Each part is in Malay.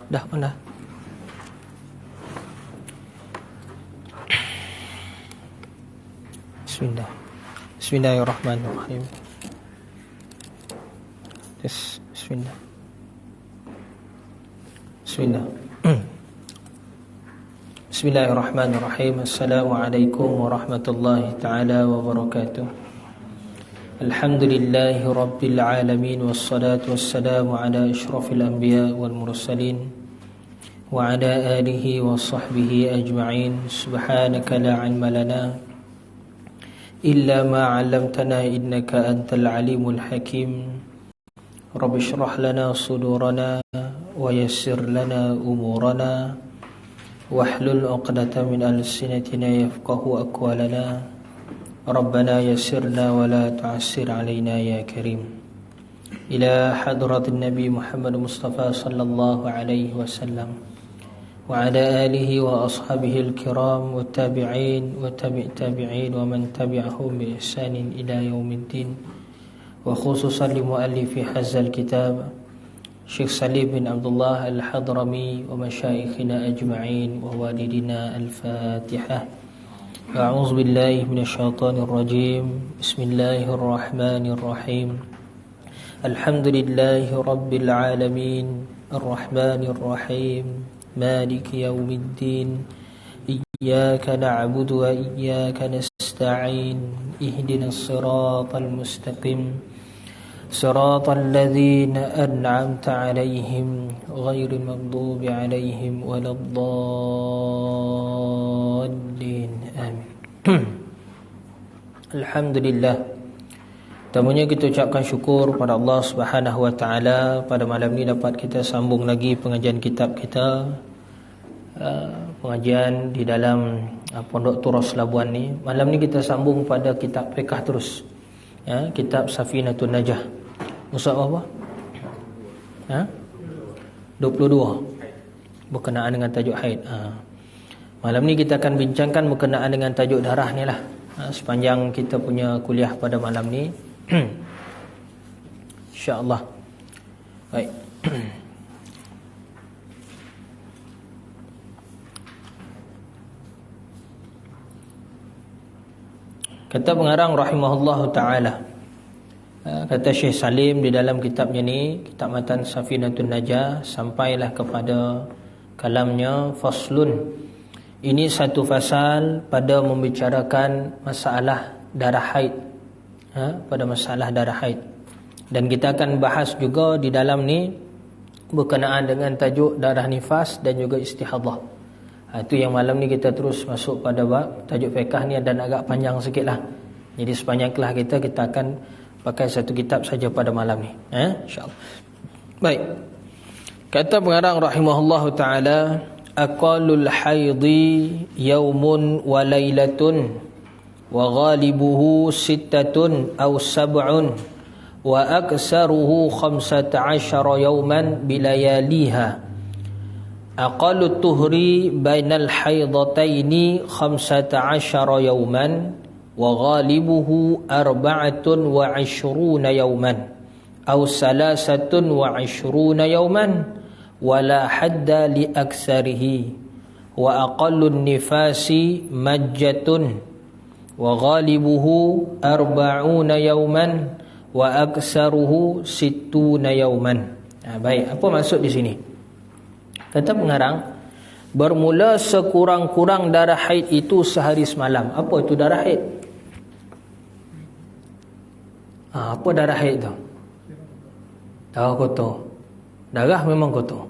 Dah mana? Bismillah. Bismillahirrahmanirrahim. Bismillah. Bismillah. Bismillahirrahmanirrahim. Assalamualaikum warahmatullahi taala wabarakatuh. Alhamdulillahi rabbil alamin, wassalatu wassalamu ala asyrafil anbiya wal mursalin wa ala alihi wa sahbihi ajma'in. Subhanaka la ilma lana illa ma 'allamtana innaka antal alimul hakim. Rabbi shrah lana sudurana wa yassir lana umurana wahlul 'uqdatam min alsinatina yafqahu aqwalana. Rabbana yassirna wa la tu'assir alaina ya karim. Ila hadratin Nabi Muhammad Mustafa sallallahu alaihi wasallam wa ala alihi wa ashabihi al-kiram wa tabi'in wa tabi'in wa man tabi'ahum bi ihsanin ila yaumiddin. Wa khususan li muallifi hadzal kitab Syekh Salim bin Abdullah Al-Hadrami wa masyayikhina ajma'in wa walidina. Al-Fatihah. A'udzu billahi minasyaitonir rajim. Bismillahirrahmanirrahim. Alhamdulillahi rabbil alamin, arrahmanir rahim, maliki yaumiddin. Iyyaka na'budu wa iyyaka nasta'in. Ihdinas siratal mustaqim. Siratal ladzina an'amta 'alaihim ghairil maghdubi 'alaihim waladdallin. Amin. Alhamdulillah. Pertamanya kita ucapkan syukur pada Allah Subhanahu wa taala, pada malam ni dapat kita sambung lagi pengajian kitab kita, pengajian di dalam Pondok Turas Labuan ni. Malam ni kita sambung pada kitab fiqh terus. Kitab Safinatun Najah. Musa apa? 22. Berkenaan dengan tajuk haid. Malam ni kita akan bincangkan berkenaan dengan tajuk darah ni lah. Sepanjang kita punya kuliah pada malam ni. InsyaAllah. Baik. Kata pengarang rahimahullahu ta'ala, kata Syekh Salim di dalam kitabnya ni, kitab matan Safinatun Najah, sampailah kepada kalamnya faslun. Ini satu fasal pada membicarakan masalah darah haid, pada masalah darah haid. Dan kita akan bahas juga di dalam ni berkenaan dengan tajuk darah nifas dan juga istihadah. Itu yang malam ni kita terus masuk pada bab tajuk fiqh ni, dan agak panjang sikit lah. Jadi sepanjang kelas kita akan pakai satu kitab saja pada malam ni, insyaAllah. Baik. Kata pengarang rahimahullahu ta'ala, aqallul haidhi yaumun wa laylatun wa ghalibuhu sittatun aw sab'un wa aksaruhu 15 yawman bilayaliha. Aqallut tuhri bainal haidataini 15 yawman wa ghalibuhu 24 yawman aw 23 yawman wala hadda li aksarihi wa aqallun nifasi majjatun wa ghalibuhu 40 yawman wa aksaruhu 60 yawman. Baik, apa maksud di sini? Kata pengarang, bermula sekurang-kurang darah haid itu sehari semalam. Apa itu darah haid? Apa darah haid tu? Darah kotor. Darah memang kotor.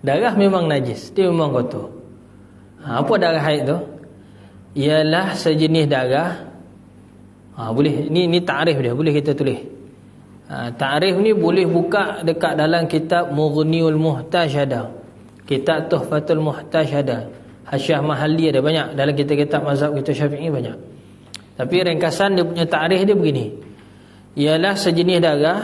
Darah memang najis, dia memang kotor. Apa darah haid tu? Ialah sejenis darah. Boleh, ni ta'rif dia, boleh kita tulis. Ta'rif ni boleh buka dekat dalam kitab Mughniul Muhtaj ada, kitab Tuhfatul Muhtaj ada, Hasyiah Mahalli ada, banyak dalam kitab-kitab mazhab kita Syafi'i banyak. Tapi ringkasan dia punya ta'rif dia begini, ialah sejenis darah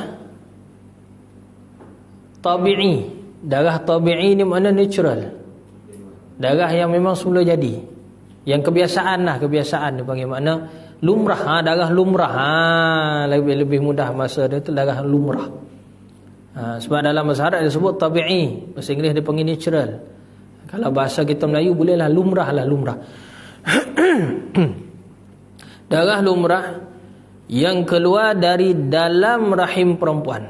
tabi'i. Darah tabi'i ni makna natural, darah yang memang semula jadi, yang kebiasaan lah, kebiasaan dia panggil, makna lumrah. Darah lumrah, lebih mudah masa dia tu darah lumrah. Sebab dalam bahasa Arab dia sebut tabi'i, bahasa Inggeris dia panggil natural. Kalau bahasa kita Melayu bolehlah lumrah lah, lumrah. Darah lumrah yang keluar dari dalam rahim perempuan.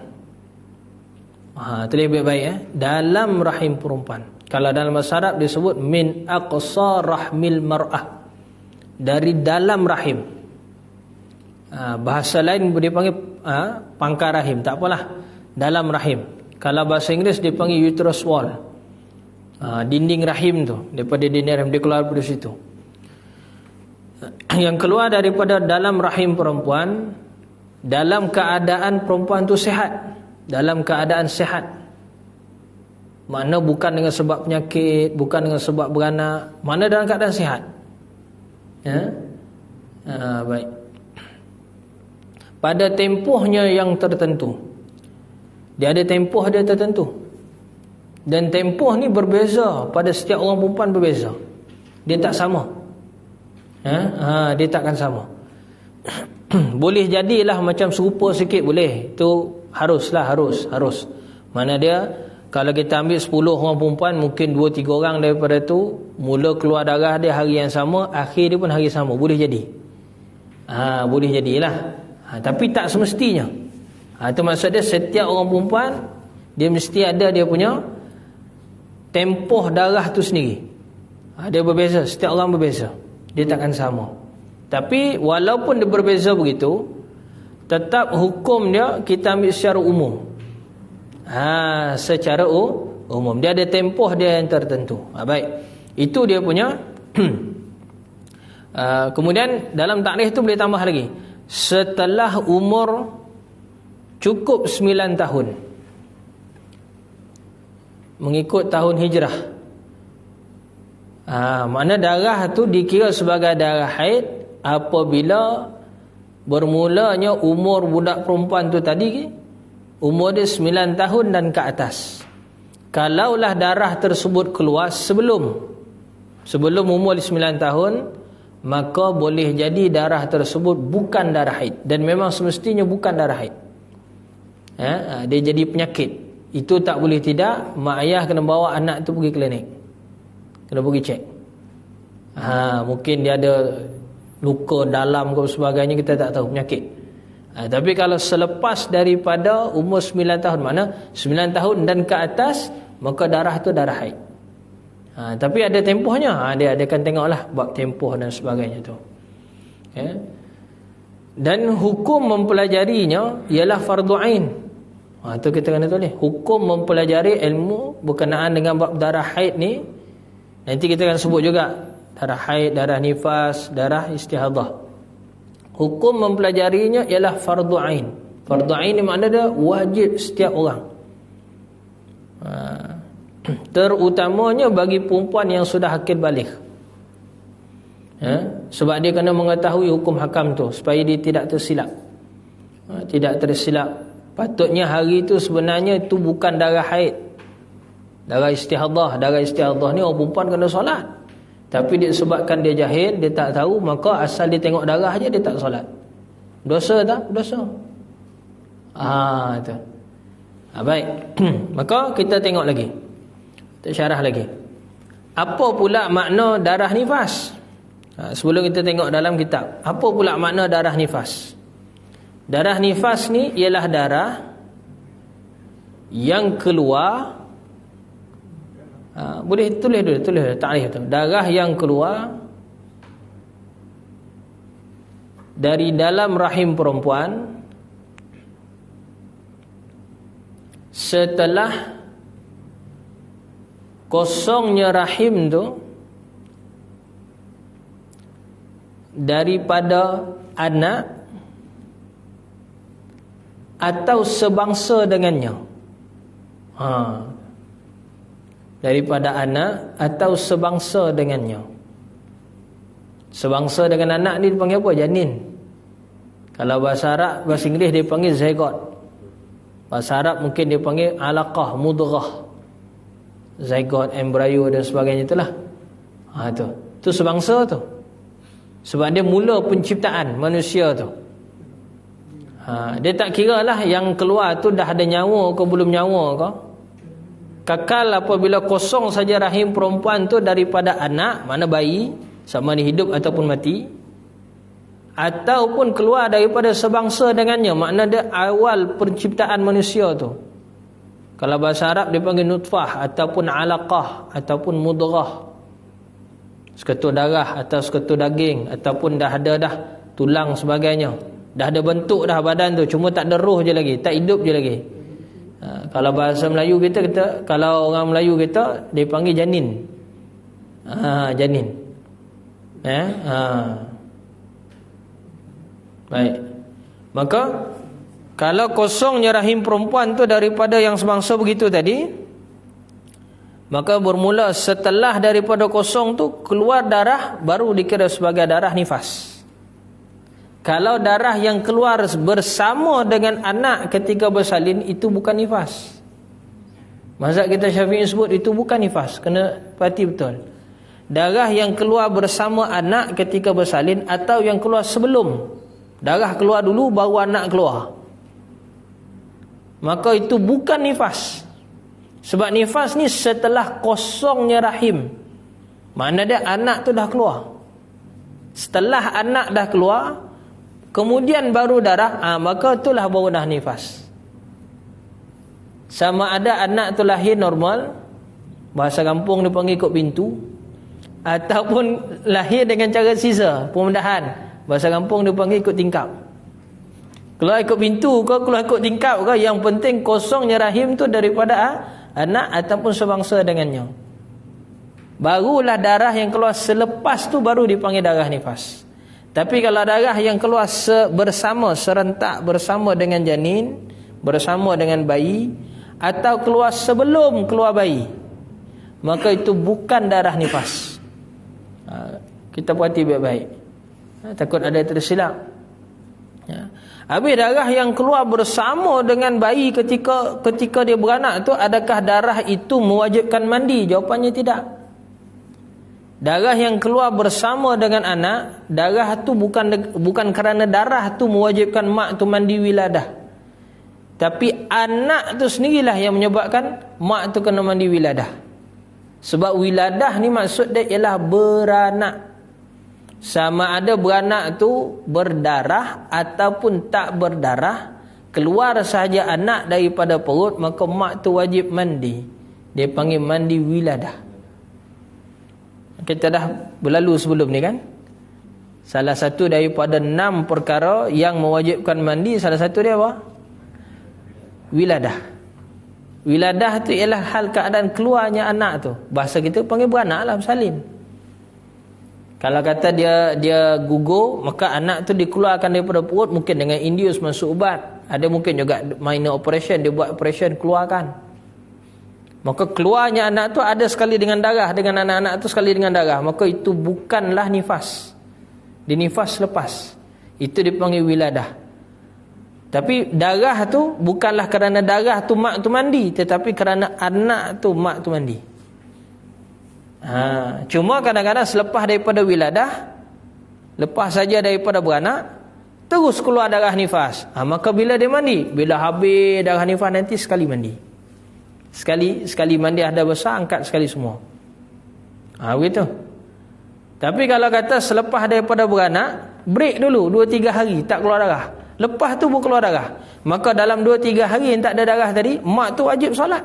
Tulis baik-baik dalam rahim perempuan. Kalau dalam bahasa Arab disebut min aqsa rahmil mar'ah, dari dalam rahim. Bahasa lain dia panggil pangkal rahim, tak apalah, dalam rahim. Kalau bahasa Inggeris dia panggil uterus wall, dinding rahim tu, daripada dinding rahim dia keluar dari situ. Yang keluar daripada dalam rahim perempuan dalam keadaan perempuan tu sihat, dalam keadaan sihat. Makna bukan dengan sebab penyakit, bukan dengan sebab beranak, mana dalam keadaan sihat. Baik. Pada tempohnya yang tertentu. Dia ada tempoh dia tertentu. Dan tempoh ni berbeza pada setiap orang perempuan, berbeza. Dia tak sama. Dia takkan sama. Boleh jadilah macam serupa sikit, boleh. Itu haruslah, harus. Mana dia, kalau kita ambil 10 orang perempuan, mungkin 2-3 orang daripada tu mula keluar darah dia hari yang sama, akhir dia pun hari sama. Boleh jadi. Boleh jadilah. Tapi tak semestinya. Itu maksud dia, setiap orang perempuan dia mesti ada dia punya tempoh darah tu sendiri. Dia berbeza, setiap orang berbeza. Dia takkan sama. Tapi walaupun dia berbeza begitu, tetap hukum dia kita ambil secara umum. Secara umum dia ada tempoh dia yang tertentu. Baik. Itu dia punya. Kemudian dalam takrif tu boleh tambah lagi. Setelah umur cukup 9 tahun mengikut tahun hijrah. Makna darah tu dikira sebagai darah haid apabila bermulanya umur budak perempuan tu tadi, umur dia 9 tahun dan ke atas. Kalaulah darah tersebut keluar sebelum umur 9 tahun, maka boleh jadi darah tersebut bukan darah haid, dan memang semestinya bukan darah haid. Dia jadi penyakit. Itu tak boleh tidak, mak ayah kena bawa anak tu pergi klinik, kena pergi cek. Mungkin dia ada luka dalam ke sebagainya, kita tak tahu, penyakit. Tapi kalau selepas daripada umur 9 tahun, mana 9 tahun dan ke atas, maka darah tu darah haid. Tapi ada tempohnya. Dia akan tengoklah bab tempoh dan sebagainya tu. Dan hukum mempelajarinya ialah fardu ain. Itu kita kena tulis. Hukum mempelajari ilmu berkenaan dengan bab darah haid ni, nanti kita akan sebut juga darah haid, darah nifas, darah istihadah. Hukum mempelajarinya ialah fardu ain. Fardu ain ni makna dia wajib setiap orang. Terutamanya bagi perempuan yang sudah akil baligh. Sebab dia kena mengetahui hukum hakam tu supaya dia tidak tersilap. Tidak tersilap. Patutnya hari itu sebenarnya itu bukan darah haid, darah istihadah. Darah istihadah ni orang perempuan kena solat, tapi disebabkan dia jahil, dia tak tahu, maka asal dia tengok darah je dia tak solat. Dosa tak? Dosa. Itu. Baik. Maka kita tengok lagi, kita syarah lagi. Apa pula makna darah nifas? Sebelum kita tengok dalam kitab, apa pula makna darah nifas? Darah nifas ni ialah darah yang keluar. Boleh tulis takrif tu. Darah yang keluar dari dalam rahim perempuan setelah kosongnya rahim tu daripada anak atau sebangsa dengannya. Daripada anak atau sebangsa dengannya. Sebangsa dengan anak ni dipanggil apa? Janin. Kalau bahasa Arab, bahasa Inggeris dia panggil zygote. Bahasa Arab mungkin dia panggil alaqah, mudghah, zygote, embryo dan sebagainya itulah. Tu sebangsa tu. Sebab dia mula penciptaan manusia tu. Dia tak kira lah yang keluar tu dah ada nyawa ke belum nyawa ke. Kekal apabila kosong saja rahim perempuan tu daripada anak, mana bayi, sama ada hidup ataupun mati, ataupun keluar daripada sebangsa dengannya, makna dia awal penciptaan manusia tu. Kalau bahasa Arab dia panggil nutfah ataupun alaqah ataupun mudghah, seketul darah atau seketul daging, ataupun dah ada dah tulang sebagainya, dah ada bentuk dah badan tu, cuma tak ada roh je lagi, tak hidup je lagi. Kalau bahasa Melayu kita, kalau orang Melayu kita, dia panggil janin. Janin. Baik. Maka kalau kosongnya rahim perempuan tu daripada yang sebangsa begitu tadi, maka bermula setelah daripada kosong tu keluar darah, baru dikira sebagai darah nifas. Kalau darah yang keluar bersama dengan anak ketika bersalin, itu bukan nifas. Mazhab kita Syafi'i sebut itu bukan nifas. Kena perhati betul. Darah yang keluar bersama anak ketika bersalin, atau yang keluar sebelum. Darah keluar dulu baru anak keluar, maka itu bukan nifas. Sebab nifas ni setelah kosongnya rahim, makna dia anak tu dah keluar. Setelah anak dah keluar, kemudian baru darah, maka itulah baru dah nifas. Sama ada anak tu lahir normal, bahasa kampung dia panggil ikut pintu, ataupun lahir dengan cara sisa, pemindahan, bahasa kampung dia panggil ikut tingkap. Keluar ikut pintu ke, keluar ikut tingkap ke, yang penting kosongnya rahim tu daripada anak ataupun sebangsa dengannya. Barulah darah yang keluar selepas tu baru dipanggil darah nifas. Tapi kalau darah yang keluar bersama, serentak bersama dengan janin, bersama dengan bayi, atau keluar sebelum keluar bayi, maka itu bukan darah nifas. Kita perhati baik-baik, takut ada tersilap. Habis darah yang keluar bersama dengan bayi ketika dia beranak tu, adakah darah itu mewajibkan mandi? Jawapannya tidak. Darah yang keluar bersama dengan anak, darah tu bukan kerana darah tu mewajibkan mak tu mandi wiladah, tapi anak tu sendirilah yang menyebabkan mak tu kena mandi wiladah. Sebab wiladah ni maksud dia ialah beranak. Sama ada beranak tu berdarah ataupun tak berdarah, keluar sahaja anak daripada perut, maka mak tu wajib mandi. Dia panggil mandi wiladah. Kita dah berlalu sebelum ni kan, salah satu daripada 6 perkara yang mewajibkan mandi, salah satu dia apa? Wiladah. Wiladah tu ialah hal keadaan keluarnya anak tu. Bahasa kita panggil beranak lah, bersalin. Kalau kata dia gugur, maka anak tu dikeluarkan daripada perut, mungkin dengan induce masuk ubat, ada mungkin juga minor operation, dia buat operation keluarkan. Maka keluarnya anak tu ada sekali dengan darah, dengan anak-anak tu sekali dengan darah, maka itu bukanlah nifas. Di nifas lepas, itu dipanggil wiladah. Tapi darah tu bukanlah kerana darah tu mak tu mandi, tetapi kerana anak tu mak tu mandi. Cuma kadang-kadang selepas daripada wiladah, lepas saja daripada beranak, terus keluar darah nifas. Maka bila dia mandi, bila habis darah nifas nanti sekali mandi. Sekali mandi ada besar, angkat sekali semua. Begitu. Tapi kalau kata selepas daripada beranak, break dulu 2-3 hari tak keluar darah, lepas tu baru keluar darah, maka dalam 2-3 hari yang tak ada darah tadi, mak tu wajib solat.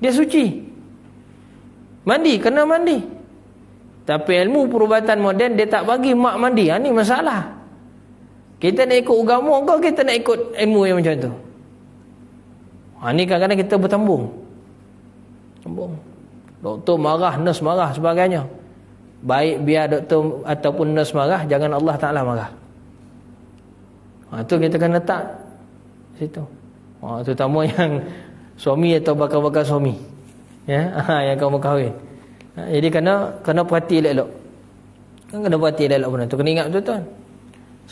Dia suci, mandi, kena mandi. Tapi ilmu perubatan moden dia tak bagi mak mandi. Ini masalah. Kita nak ikut agama ke kita nak ikut ilmu yang macam tu? Ini kadang-kadang kita bertambung. Doktor marah, nurse marah, sebagainya. Baik biar doktor ataupun nurse marah, jangan Allah Ta'ala marah. Itu kita kena letak situ. Terutama yang suami atau bakal-bakal suami, yang kamu kahwin. Jadi kena perhati elok-elok. Kena perhati elok-elok benda tu. Kena ingat betul-betul.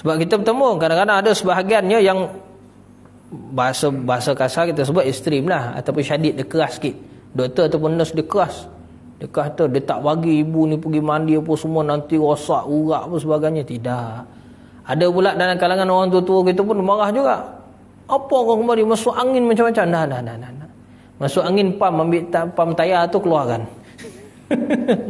Sebab kita bertemu, kadang-kadang ada sebahagiannya yang bahasa kasar kita sebut ekstrim lah, ataupun syadid, dia keras sikit. Doktor ataupun nurse dia keras. Dia tak bagi ibu ni pergi mandi apa semua, nanti rosak, urat apa sebagainya. Tidak. Ada pula dalam kalangan orang tua-tua kita pun marah juga. Apa kau kembali masuk angin macam-macam? Nah. Masuk angin pam, ambil pam tayar tu keluarkan.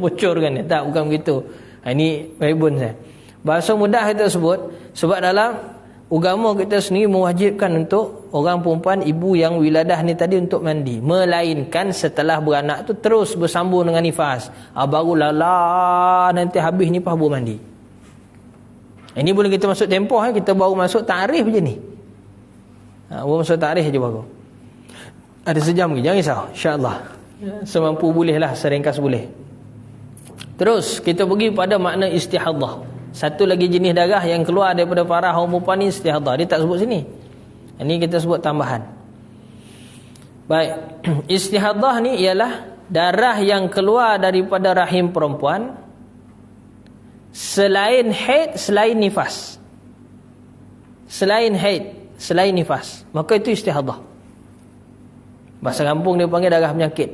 Bocorkan. Tak, bukan begitu. Ini baibun saya. Bahasa mudah kita sebut. Sebab dalam agama kita sendiri mewajibkan untuk orang perempuan ibu yang wiladah ni tadi untuk mandi. Melainkan setelah beranak tu terus bersambung dengan nifas. Barulah nanti habis nifas baru mandi. Ini boleh kita masuk tempoh. Kita baru masuk takrif je ni. Baru masuk takrif je baru. Ada sejam lagi, jangan risau, insya-Allah. Semampu bolehlah, seringkas boleh. Terus kita pergi pada makna istihadah. Satu lagi jenis darah yang keluar daripada farah orang perempuan ni istihadah. Dia tak sebut sini. Ini kita sebut tambahan. Baik. Istihadah ni ialah darah yang keluar daripada rahim perempuan selain haid, selain nifas. Selain haid, selain nifas. Maka itu istihadah. Bahasa kampung dia panggil darah penyakit.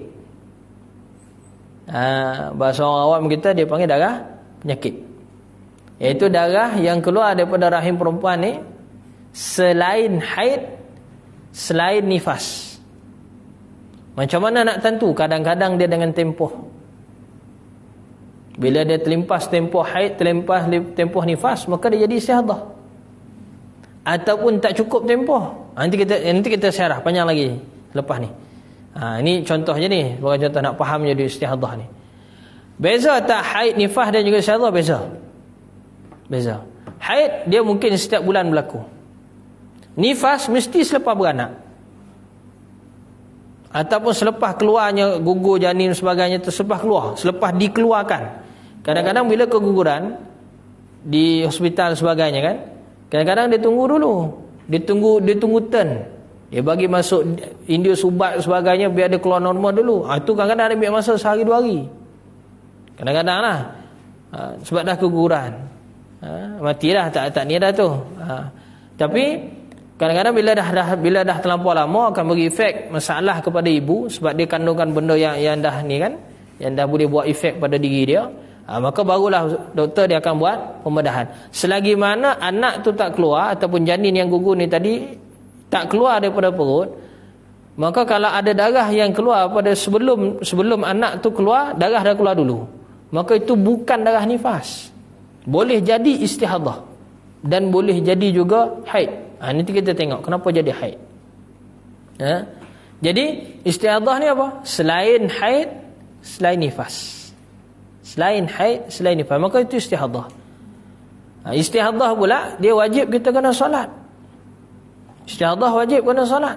Bahasa orang awam kita dia panggil darah penyakit. Iaitu darah yang keluar daripada rahim perempuan ni selain haid, selain nifas. Macam mana nak tentu? Kadang-kadang dia dengan tempoh. Bila dia terlimpas tempoh haid, terlimpas tempoh nifas, maka dia jadi istihadah. Ataupun tak cukup tempoh. Nanti kita syarah panjang lagi lepas ni. Ini contoh je ni. Sebagai contoh nak faham je di istihadah ni. Beza tak haid, nifas dan juga istihadah? Beza. Haid dia mungkin setiap bulan berlaku. Nifas mesti selepas beranak. Ataupun selepas keluarnya gugur janin sebagainya, selepas keluar, selepas dikeluarkan. Kadang-kadang bila keguguran di hospital sebagainya kan, kadang-kadang dia tunggu dulu. Dia tunggu turn. Dia bagi masuk induce ubat sebagainya biar dia keluar normal dulu. Itu kadang-kadang dia ambil masa sehari 2 hari. Kadang-kadang lah. Sebab dah keguguran. Matilah tak ni dah tu. Tapi kadang-kadang bila dah terlampau lama akan beri efek masalah kepada ibu sebab dia kandungkan benda yang dah ni kan, yang dah boleh buat efek pada diri dia. Maka barulah doktor dia akan buat pembedahan. Selagi mana anak tu tak keluar ataupun janin yang gugur ni tadi tak keluar daripada perut, maka kalau ada darah yang keluar pada sebelum anak tu keluar, darah dah keluar dulu, maka itu bukan darah nifas. Boleh jadi istihadah dan boleh jadi juga haid. Nanti kita tengok kenapa jadi haid. Jadi istihadah ni apa? Selain haid, selain nifas. Selain haid, selain nifas, maka itu istihadah. Istihadah pula dia wajib kita kena solat. Istihadah wajib kena solat.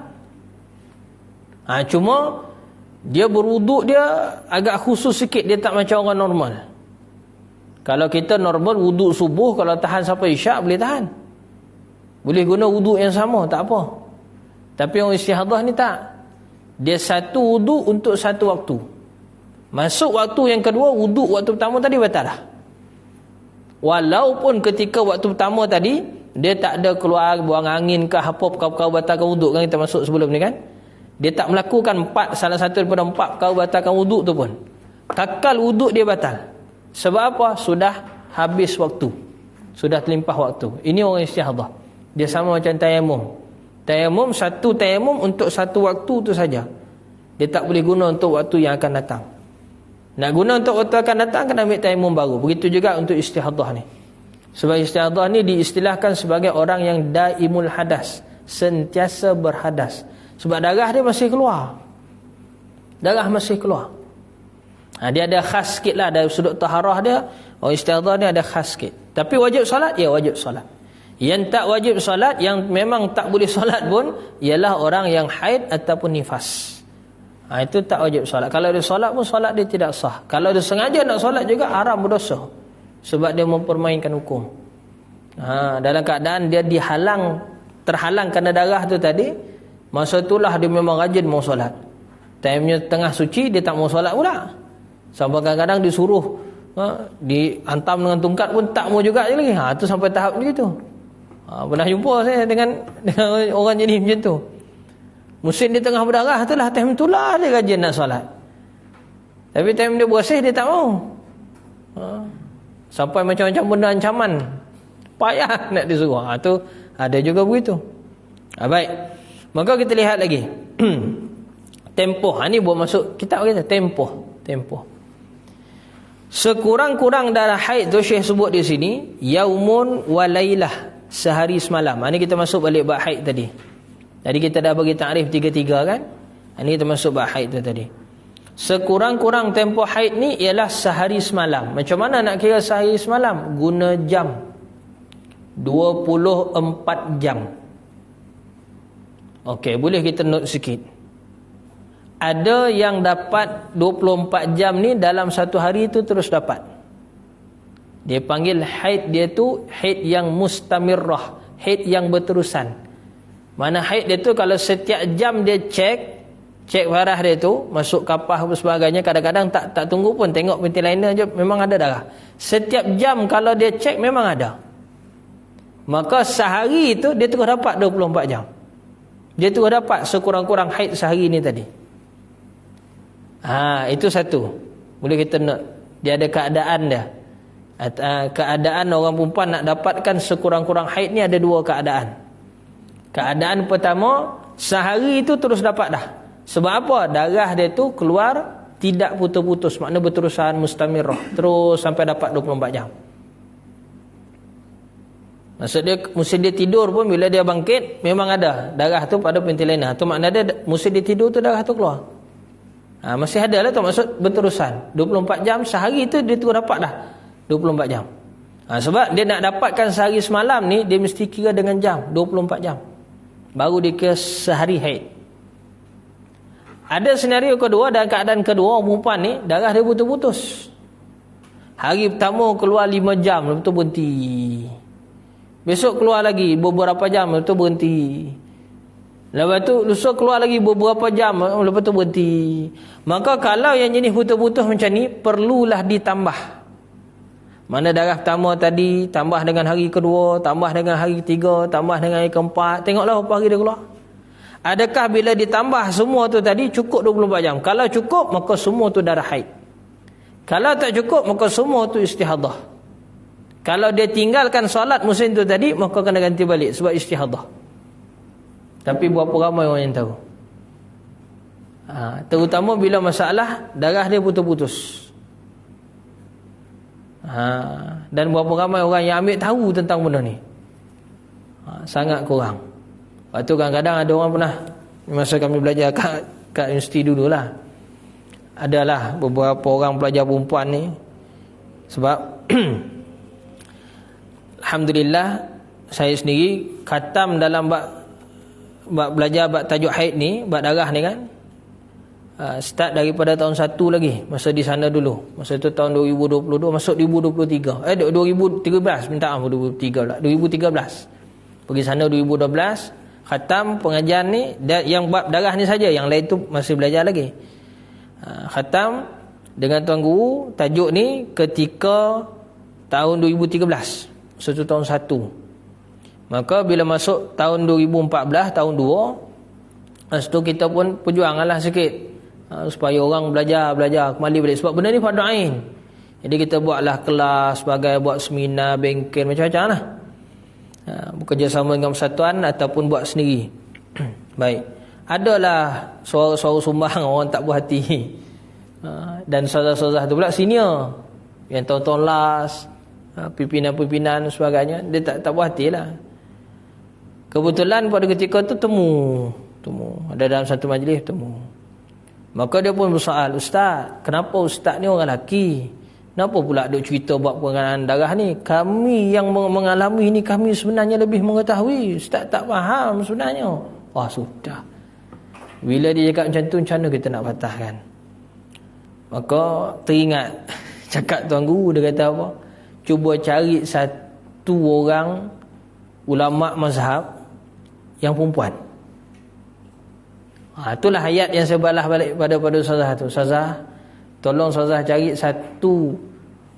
Cuma dia berwuduk dia agak khusus sikit, dia tak macam orang normal. Kalau kita normal wuduk subuh, kalau tahan sampai isyak boleh tahan. Boleh guna wuduk yang sama, tak apa. Tapi orang istihadah ni tak. Dia satu wuduk untuk satu waktu. Masuk waktu yang kedua, wuduk waktu pertama tadi batal dah. Walaupun ketika waktu pertama tadi dia tak ada keluar buang angin ke apa perkara batalkan wuduk kan, kita masuk sebelum ni kan. Dia tak melakukan salah satu daripada 4 perkara batalkan wuduk tu pun. Kakal wuduk dia batal. Sebab apa? Sudah habis waktu. Sudah terlimpah waktu. Ini orang istihadah. Dia sama macam tayamum. Tayamum, satu tayamum untuk satu waktu tu saja. Dia tak boleh guna untuk waktu yang akan datang. Nak guna untuk waktu akan datang kena ambil tayamum baru. Begitu juga untuk istihadah ni. Sebab istihadah ni diistilahkan sebagai orang yang daimul hadas, sentiasa berhadas. Sebab darah dia masih keluar. Darah masih keluar. Dia ada khas sikit lah dari sudut taharah dia. Orang istihadah ni ada khas sikit. Tapi wajib solat? Ya, wajib solat. Yang tak wajib solat, yang memang tak boleh solat pun, ialah orang yang haid ataupun nifas. Itu tak wajib solat. Kalau dia solat pun, solat dia tidak sah. Kalau dia sengaja nak solat juga, haram, berdosa. Sebab dia mempermainkan hukum. Dalam keadaan dia terhalang kerana darah tu tadi, masa itulah dia memang rajin mau solat. Timenya tengah suci, dia tak mau solat pula. Sampai kadang-kadang disuruh dihantam dengan tungkat pun tak mau juga lagi. Itu sampai tahap begitu. Pernah jumpa saya dengan orang jenis macam tu. Musim dia tengah berdarah tu lah, time tu lah dia rajin nak solat. Tapi time dia bersih dia tak mau. Sampai macam-macam benda ancaman. Payah nak disuruh. Tu ada juga begitu. Baik. Maka kita lihat lagi. Tempoh. Ni buat masuk kitab kita. Tempoh. Sekurang-kurang darah haid tu Syekh sebut di sini, yaumun wa lailah, sehari semalam. Ini kita masuk balik bab haid tadi. Tadi kita dah bagi takrif 3-3 kan? Ini kita masuk bab haid tu tadi. Sekurang-kurang tempoh haid ni ialah sehari semalam. Macam mana nak kira sehari semalam? Guna jam. 24 jam. Okey, boleh kita note sikit. Ada yang dapat 24 jam ni dalam satu hari tu terus dapat. Dia panggil haid dia tu haid yang mustamirrah, haid yang berterusan. Mana haid dia tu kalau setiap jam dia cek darah dia tu, masuk kapah dan sebagainya, kadang-kadang tak tunggu pun, tengok pintu liner je memang ada darah. Setiap jam kalau dia cek memang ada. Maka sehari tu dia terus dapat 24 jam. Dia terus dapat sekurang-kurang haid sehari ni tadi. Itu satu. Boleh kita nak, dia ada keadaan dia. Keadaan orang perempuan nak dapatkan sekurang-kurang haid ni ada dua keadaan. Keadaan pertama, sehari itu terus dapat dah. Sebab apa? Darah dia tu keluar tidak putus-putus, makna berterusan, mustamirrah, terus sampai dapat 24 jam. Maksud dia, mesti dia tidur pun bila dia bangkit memang ada darah tu pada pintu liner. Tu makna dia mesti dia tidur tu darah tu keluar. Masih ada lah tu, maksud berterusan 24 jam sehari tu dia tu dapat dah 24 jam. Sebab dia nak dapatkan sehari semalam ni, dia mesti kira dengan jam 24 jam baru dia kira sehari haid. Ada senario kedua, dan keadaan kedua orang perempuan ni darah dia putus-putus. Hari pertama keluar 5 jam, lepas tu berhenti. Besok keluar lagi beberapa jam, lepas tu berhenti. Lepas tu lusa keluar lagi beberapa jam, lepas tu berhenti. Maka kalau yang jenis putus-putus macam ni, perlulah ditambah. Mana darah pertama tadi tambah dengan hari kedua, tambah dengan hari ketiga, tambah dengan hari keempat. Tengoklah berapa hari dia keluar. Adakah bila ditambah semua tu tadi cukup 24 jam? Kalau cukup, maka semua tu darah haid. Kalau tak cukup, maka semua tu istihadah. Kalau dia tinggalkan solat musim tu tadi, maka kena ganti balik sebab istihadah. Tapi berapa ramai orang yang tahu? Terutama bila masalah darah dia putus-putus. Dan berapa ramai orang yang ambil tahu tentang benda ni? Sangat kurang. Lepas tu kadang-kadang ada orang pernah, masa kami belajar kat universiti dululah, adalah beberapa orang pelajar perempuan ni. Sebab Alhamdulillah saya sendiri khatam dalam bab belajar bab tajuk haid ni, bab darah ni kan, start daripada tahun 1 lagi, masa di sana dulu. Masa tu tahun 2022, masuk 2023. 2013, minta maaf, 2013. Pergi sana 2012, khatam pengajian ni, yang bab darah ni saja, yang lain tu masih belajar lagi. Khatam dengan tuan guru, tajuk ni ketika tahun 2013. Masa tu tahun 1. Maka bila masuk tahun 2014, tahun 2, masa tu kita pun perjuanglah sikit supaya orang belajar kembali balik. Sebab benda ni fardu ain. Jadi kita buatlah kelas, sebagai buat seminar, bengkel, macam-macam lah. Bekerjasama dengan persatuan ataupun buat sendiri. Baik. Adalah suara-suara sumbang orang tak puas hati. Dan saudara-saudara tu pula senior, yang tahun-tahun last, pimpinan-pimpinan sebagainya, dia tak puas hati lah. Kebetulan pada ketika tu temu, ada dalam satu majlis temu. Maka dia pun bersoal, "Ustaz, kenapa ustaz ni orang lelaki? Kenapa pula duk cerita buat pengenalan darah ni? Kami yang mengalami ni, kami sebenarnya lebih mengetahui. Ustaz tak faham sebenarnya." Wah, sudah. Bila dia cakap macam tu, macam mana kita nak patahkan? Maka teringat cakap tuan guru, dia kata apa? Cuba cari satu orang ulama mazhab yang perempuan. Itulah ayat yang saya balas balik pada ustazah tu. Ustazah, tolong ustazah cari satu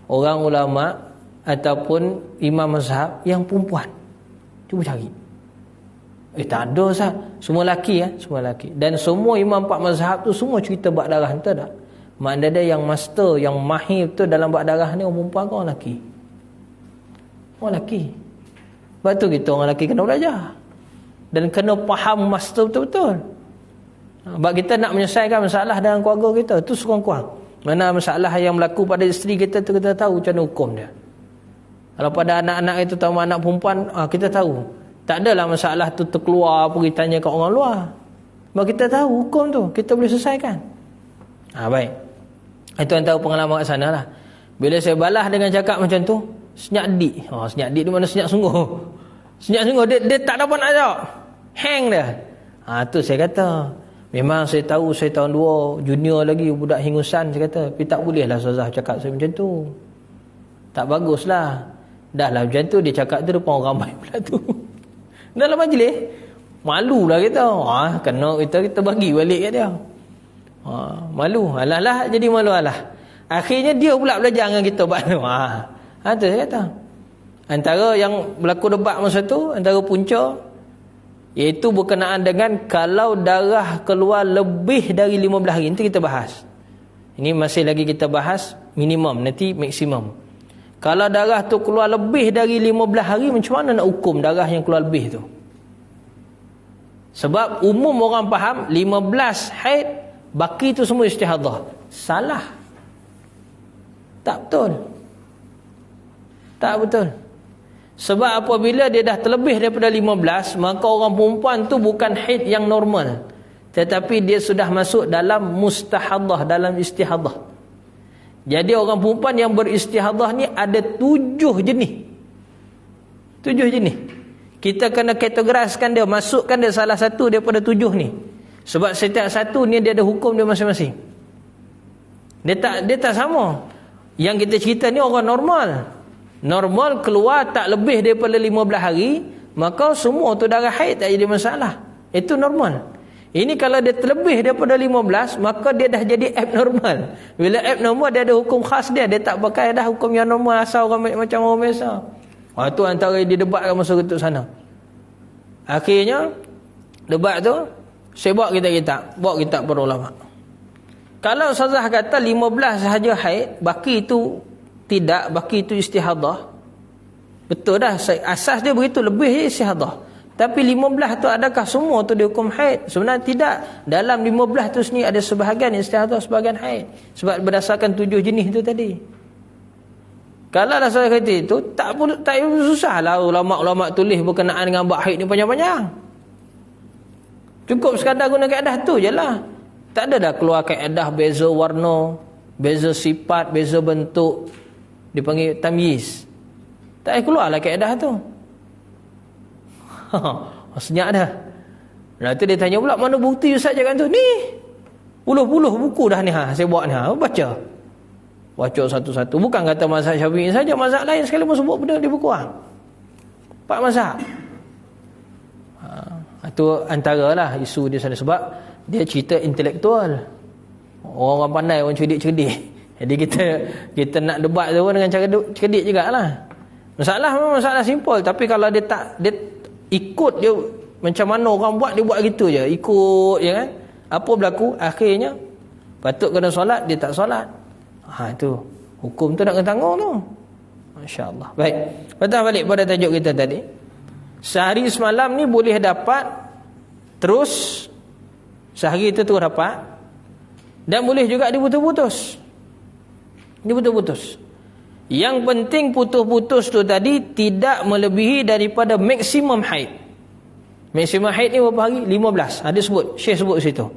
orang ulama ataupun imam mazhab yang perempuan. Cuba cari. Tak ada Ustaz. Semua lelaki semua lelaki. Dan semua imam 4 mazhab tu semua cerita bab darah, entah tak? Maknanya dia yang master, yang mahir tu dalam bab darah ni orang perempuan ke orang lelaki? Orang lelaki. Sebab tu kita orang lelaki kena belajar. Dan kena faham masa betul-betul. Sebab kita nak menyelesaikan masalah dalam keluarga kita, tu sekurang-kurang. Mana masalah yang berlaku pada isteri kita tu kita tahu macam mana hukum dia. Kalau pada anak-anak kita tahu anak perempuan, kita tahu. Tak adalah masalah tu terkeluar pergi tanya kat orang luar. Sebab kita tahu hukum tu, kita boleh selesaikan. Baik. Itu antara pengalaman kat sana lah. Bila saya balas dengan cakap macam tu, senyap dik. Senyap dik tu mana senyap sungguh. Senyap sungguh, dia tak dapat nak jawab. Hang dia. Tu saya kata, memang saya tahu saya tahun 2, junior lagi, budak hingusan, saya kata. Tapi tak bolehlah Ustazah cakap saya macam tu. Tak baguslah. Dah lah macam tu, dia cakap tu depan orang ramai pula tu. Dalam majlis, malulah kita. Kena kita bagi balik kat dia. Malu. Alah jadi malu alah. Akhirnya dia pula belajar dengan kita buat tu. Tu saya kata. Antara yang berlaku debat masa tu, antara punca, iaitu berkenaan dengan kalau darah keluar lebih dari 15 hari. Nanti kita bahas. Ini masih lagi kita bahas minimum, nanti maksimum. Kalau darah tu keluar lebih dari 15 hari, macam mana nak hukum darah yang keluar lebih tu? Sebab umum orang faham 15 haid, baki tu semua istihadah. Salah. Tak betul. Tak betul. Sebab apabila dia dah terlebih daripada 15, maka orang perempuan tu bukan haid yang normal, tetapi dia sudah masuk dalam mustahadah, dalam istihadah. Jadi orang perempuan yang beristihadah ni ada 7 jenis. 7 jenis. Kita kena kategoriskan dia, masukkan dia salah satu daripada 7 ni. Sebab setiap satu ni dia ada hukum dia masing-masing. Dia tak sama. Yang kita cerita ni orang normal. Normal keluar tak lebih daripada 15 hari, maka semua tu darah haid, tak jadi masalah. Itu normal. Ini kalau dia terlebih daripada 15, maka dia dah jadi abnormal. Bila abnormal, dia ada hukum khas dia. Dia tak pakai dah hukum yang normal asal orang macam orang biasa. Itu antara yang didebatkan masa ketuk sana. Akhirnya debat tu, saya bawa kitab para ulama. Kalau Ustazah kata 15 sahaja haid, baki itu tidak, baki itu istihadah. Betul dah, asas dia begitu, lebih je istihadah. Tapi 15 tu adakah semua tu dihukum haid? Sebenarnya tidak. Dalam 15 tu sendiri ada sebahagian istihadah, sebahagian haid. Sebab berdasarkan 7 jenis tu tadi. Kalau dah saya kata itu, tak susahlah ulama-ulama tulis berkenaan dengan bab haid ni panjang-panjang. Cukup sekadar guna kaedah tu je lah. Tak ada dah keluar kaedah beza warna, beza sifat, beza bentuk. Dipanggil tamyiz. Tak keluarlah kaedah tu. Senyap dah. Lepas tu dia tanya pula, mana bukti Ustaz cakap tu? Ni, puluh-puluh buku dah ni. Saya buat ni. Baca satu-satu. Bukan kata mazhab Syafi'i saja, mazhab lain sekali pun sebut benda di buku. 4 mazhab. Itu antaralah isu dia sana. Sebab dia cerita intelektual. Orang pandai, orang cerdik-cerdik. Jadi kita nak debat tu dengan cara cerdik jugalah. Masalah memang masalah simple, tapi kalau dia ikut dia macam mana orang buat, dia buat gitu je. Ikut je kan. Apa berlaku? Akhirnya patut kena solat, dia tak solat. Itu hukum tu nak kena tanggung tu. Masya-Allah. Baik. Patah balik pada tajuk kita tadi. Sehari semalam ni boleh dapat terus, sehari itu terus dapat, dan boleh juga diputus-putus. Yang penting putus-putus tu tadi tidak melebihi daripada maksimum haid. Maksimum haid ni berapa hari? 15. Ada sebut, Syekh sebut situ.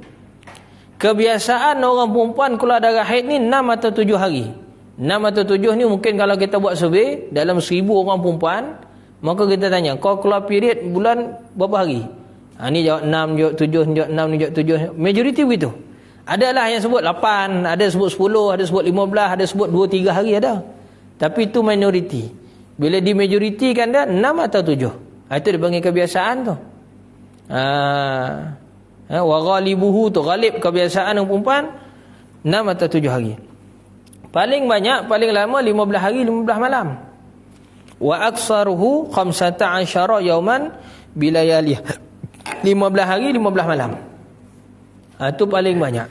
Kebiasaan orang perempuan keluar darah haid ni 6 atau 7 hari. 6 atau 7 ni mungkin kalau kita buat survey dalam 1000 orang perempuan, maka kita tanya, kau keluar period bulan berapa hari? Ni jawab 6, jawab 7, jawab 6, jawab 7. Majoriti begitu. Adalah yang sebut 8, ada sebut 10, ada sebut 15, ada sebut 2-3 hari ada. Tapi itu minoriti. Bila di majoriti kan dia 6 atau 7. Itu dipanggil kebiasaan tu. Wa ghalibuhu tu, ghalib kebiasaan orang perempuan 6 atau 7 hari. Paling banyak, paling lama 15 hari 15 malam. Wa aksaruhu 15 yauman bilayalih. 15 hari 15 malam. Itu paling banyak.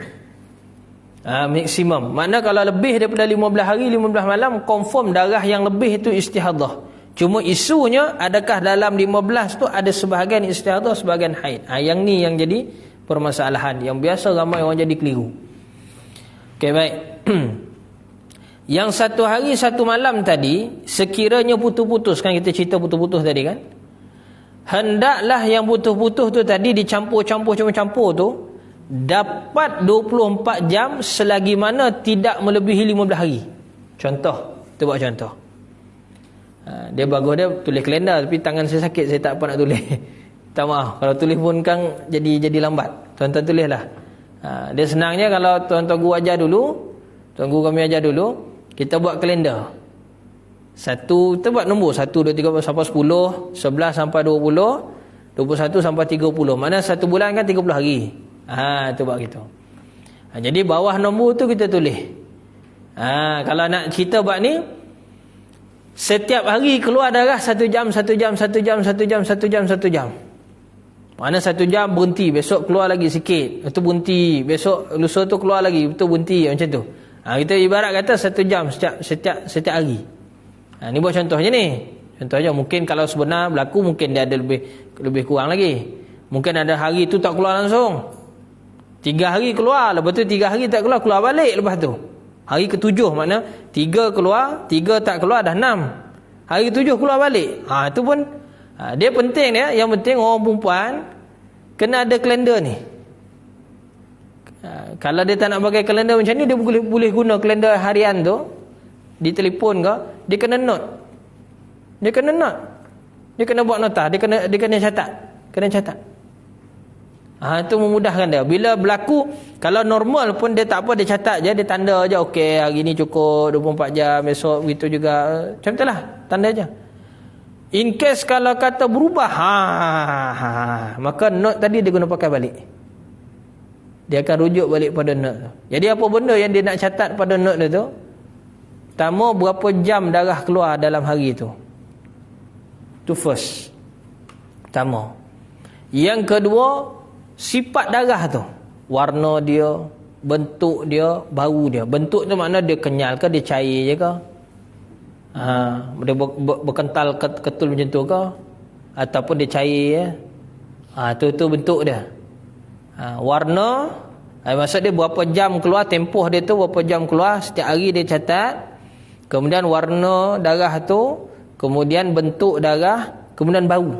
Maksimum. Makna kalau lebih daripada 15 hari 15 malam, confirm darah yang lebih itu istihadah. Cuma isunya adakah dalam 15 tu ada sebahagian istihadah, sebahagian haid. Yang ni yang jadi permasalahan, yang biasa ramai orang jadi keliru. Okey, baik. Yang 1 hari 1 malam tadi, sekiranya putus-putus, kan kita cerita putus-putus tadi kan, hendaklah yang putus-putus tu tadi dicampur-campur tu dapat 24 jam selagi mana tidak melebihi 15 hari. Contoh, kita buat contoh. Dia bagus dia tulis kalender, tapi tangan saya sakit, saya tak apa nak tulis. Tak maaf, kalau tulis pun kan jadi lambat. Tuan-tuan tulislah. Dia senangnya kalau tuan-tuan guru ajar dulu, tuan guru kami ajar dulu, kita buat kalender. Kita buat nombor 1, 2, 3 sampai 10, 11 sampai 20, 21 sampai 30. Mana 1 bulan kan 30 hari. Itu buat gitu. Jadi bawah nombor tu kita tulis. Kalau nak cerita buat ni, setiap hari keluar darah 1 jam, 1 jam, 1 jam, 1 jam, 1 jam, 1 jam. Mana 1 jam berhenti, besok keluar lagi sikit, itu berhenti, besok lusa tu keluar lagi, itu berhenti, macam tu. Kita ibarat kata 1 jam setiap hari. Ni buat contoh je ni. Contoh je, mungkin kalau sebenar berlaku mungkin dia ada lebih kurang lagi. Mungkin ada hari tu tak keluar langsung. 3 hari keluar, lepas tu 3 hari tak keluar, keluar balik lepas tu. Hari ke-7 makna 3 keluar, 3 tak keluar, dah 6. Hari ke-7 keluar balik. Itu pun dia penting dia. Yang penting orang perempuan kena ada kalender ni. Kalau dia tak nak pakai kalender macam ni, dia boleh guna kalender harian tu di telefon ke, dia kena note. Dia kena note. Dia kena buat nota, dia kena catat. Kena catat. Itu memudahkan dia. Bila berlaku, kalau normal pun dia tak apa, dia catat je, dia tanda je, okey hari ni cukup 24 jam, besok begitu juga. Macam itulah, tanda je. In case kalau kata berubah, maka note tadi dia guna pakai balik. Dia akan rujuk balik pada note tu. Jadi apa benda yang dia nak catat pada note tu? Pertama, berapa jam darah keluar dalam hari tu. Tu first. Pertama. Yang kedua, sifat darah tu. Warna dia, bentuk dia, bau dia. Bentuk tu makna dia kenyal ke, dia cair je ke? Dia berkental ketul macam tu ke? Ataupun dia cair ya? Tu bentuk dia. Warna, maksud dia berapa jam keluar, tempoh dia tu berapa jam keluar, setiap hari dia catat. Kemudian warna darah tu, kemudian bentuk darah, kemudian bau.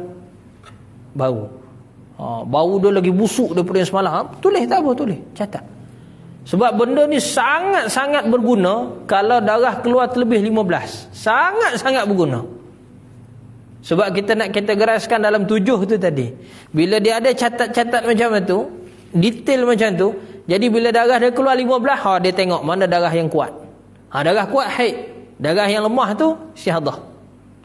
Bau dia lagi busuk daripada yang semalam. Tulis tak apa, tulis, catat. Sebab benda ni sangat-sangat berguna kalau darah keluar terlebih 15. Sangat-sangat berguna. Sebab kita nak kategoriskan dalam 7 tu tadi. Bila dia ada catat-catat macam tu, detail macam tu, jadi bila darah dia keluar 15, dia tengok mana darah yang kuat. Darah kuat haid. Darah yang lemah tu istihadah.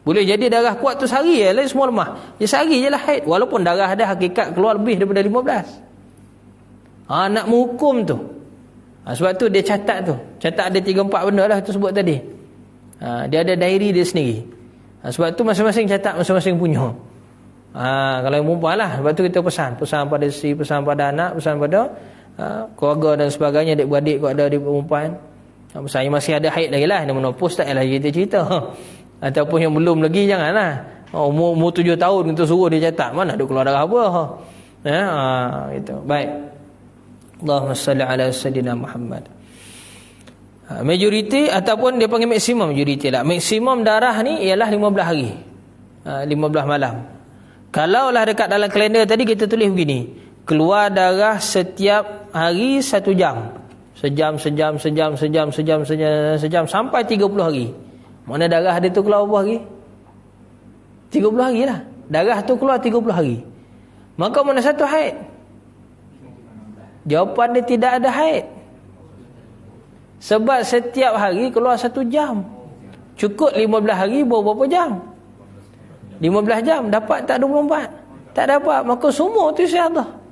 Boleh jadi darah kuat tu sehari je, lain semua lemah. Dia sehari je lah haid. Walaupun darah dia hakikat keluar lebih daripada 15. Nak menghukum tu. Sebab tu dia catat tu. Catat ada 3-4 benda lah tu sebut tadi. Dia ada diary dia sendiri. Sebab tu masing-masing catat masing-masing punya. Kalau yang perempuan lah. Sebab tu kita pesan pada isteri, pesan pada anak, pesan pada keluarga dan sebagainya, adik-beradik kalau ada adik perempuan. Saya masih ada haid lagi lah, dia menopos tak lah kita cerita. Ataupun yang belum lagi, janganlah. Umur 7 tahun kita suruh dia catat, mana ada keluar darah apa. Gitu. Baik. Allahumma salli ala sayyidina Muhammad. Majoriti ataupun dia panggil maksimum, majoriti lah. Maksimum darah ni ialah 15 hari. 15 malam. Kalaulah dekat dalam kalender tadi kita tulis begini, keluar darah setiap hari 1 jam. Sejam sampai 30 hari. Mana darah dia tu keluar berapa hari? 30 hari lah. Darah tu keluar 30 hari. Maka mana satu haid? Jawapan dia tidak ada haid. Sebab setiap hari keluar 1 jam. Cukup 15 hari berapa jam? 15 jam. Dapat tak 24? Tak dapat. Maka semua tu istihadah.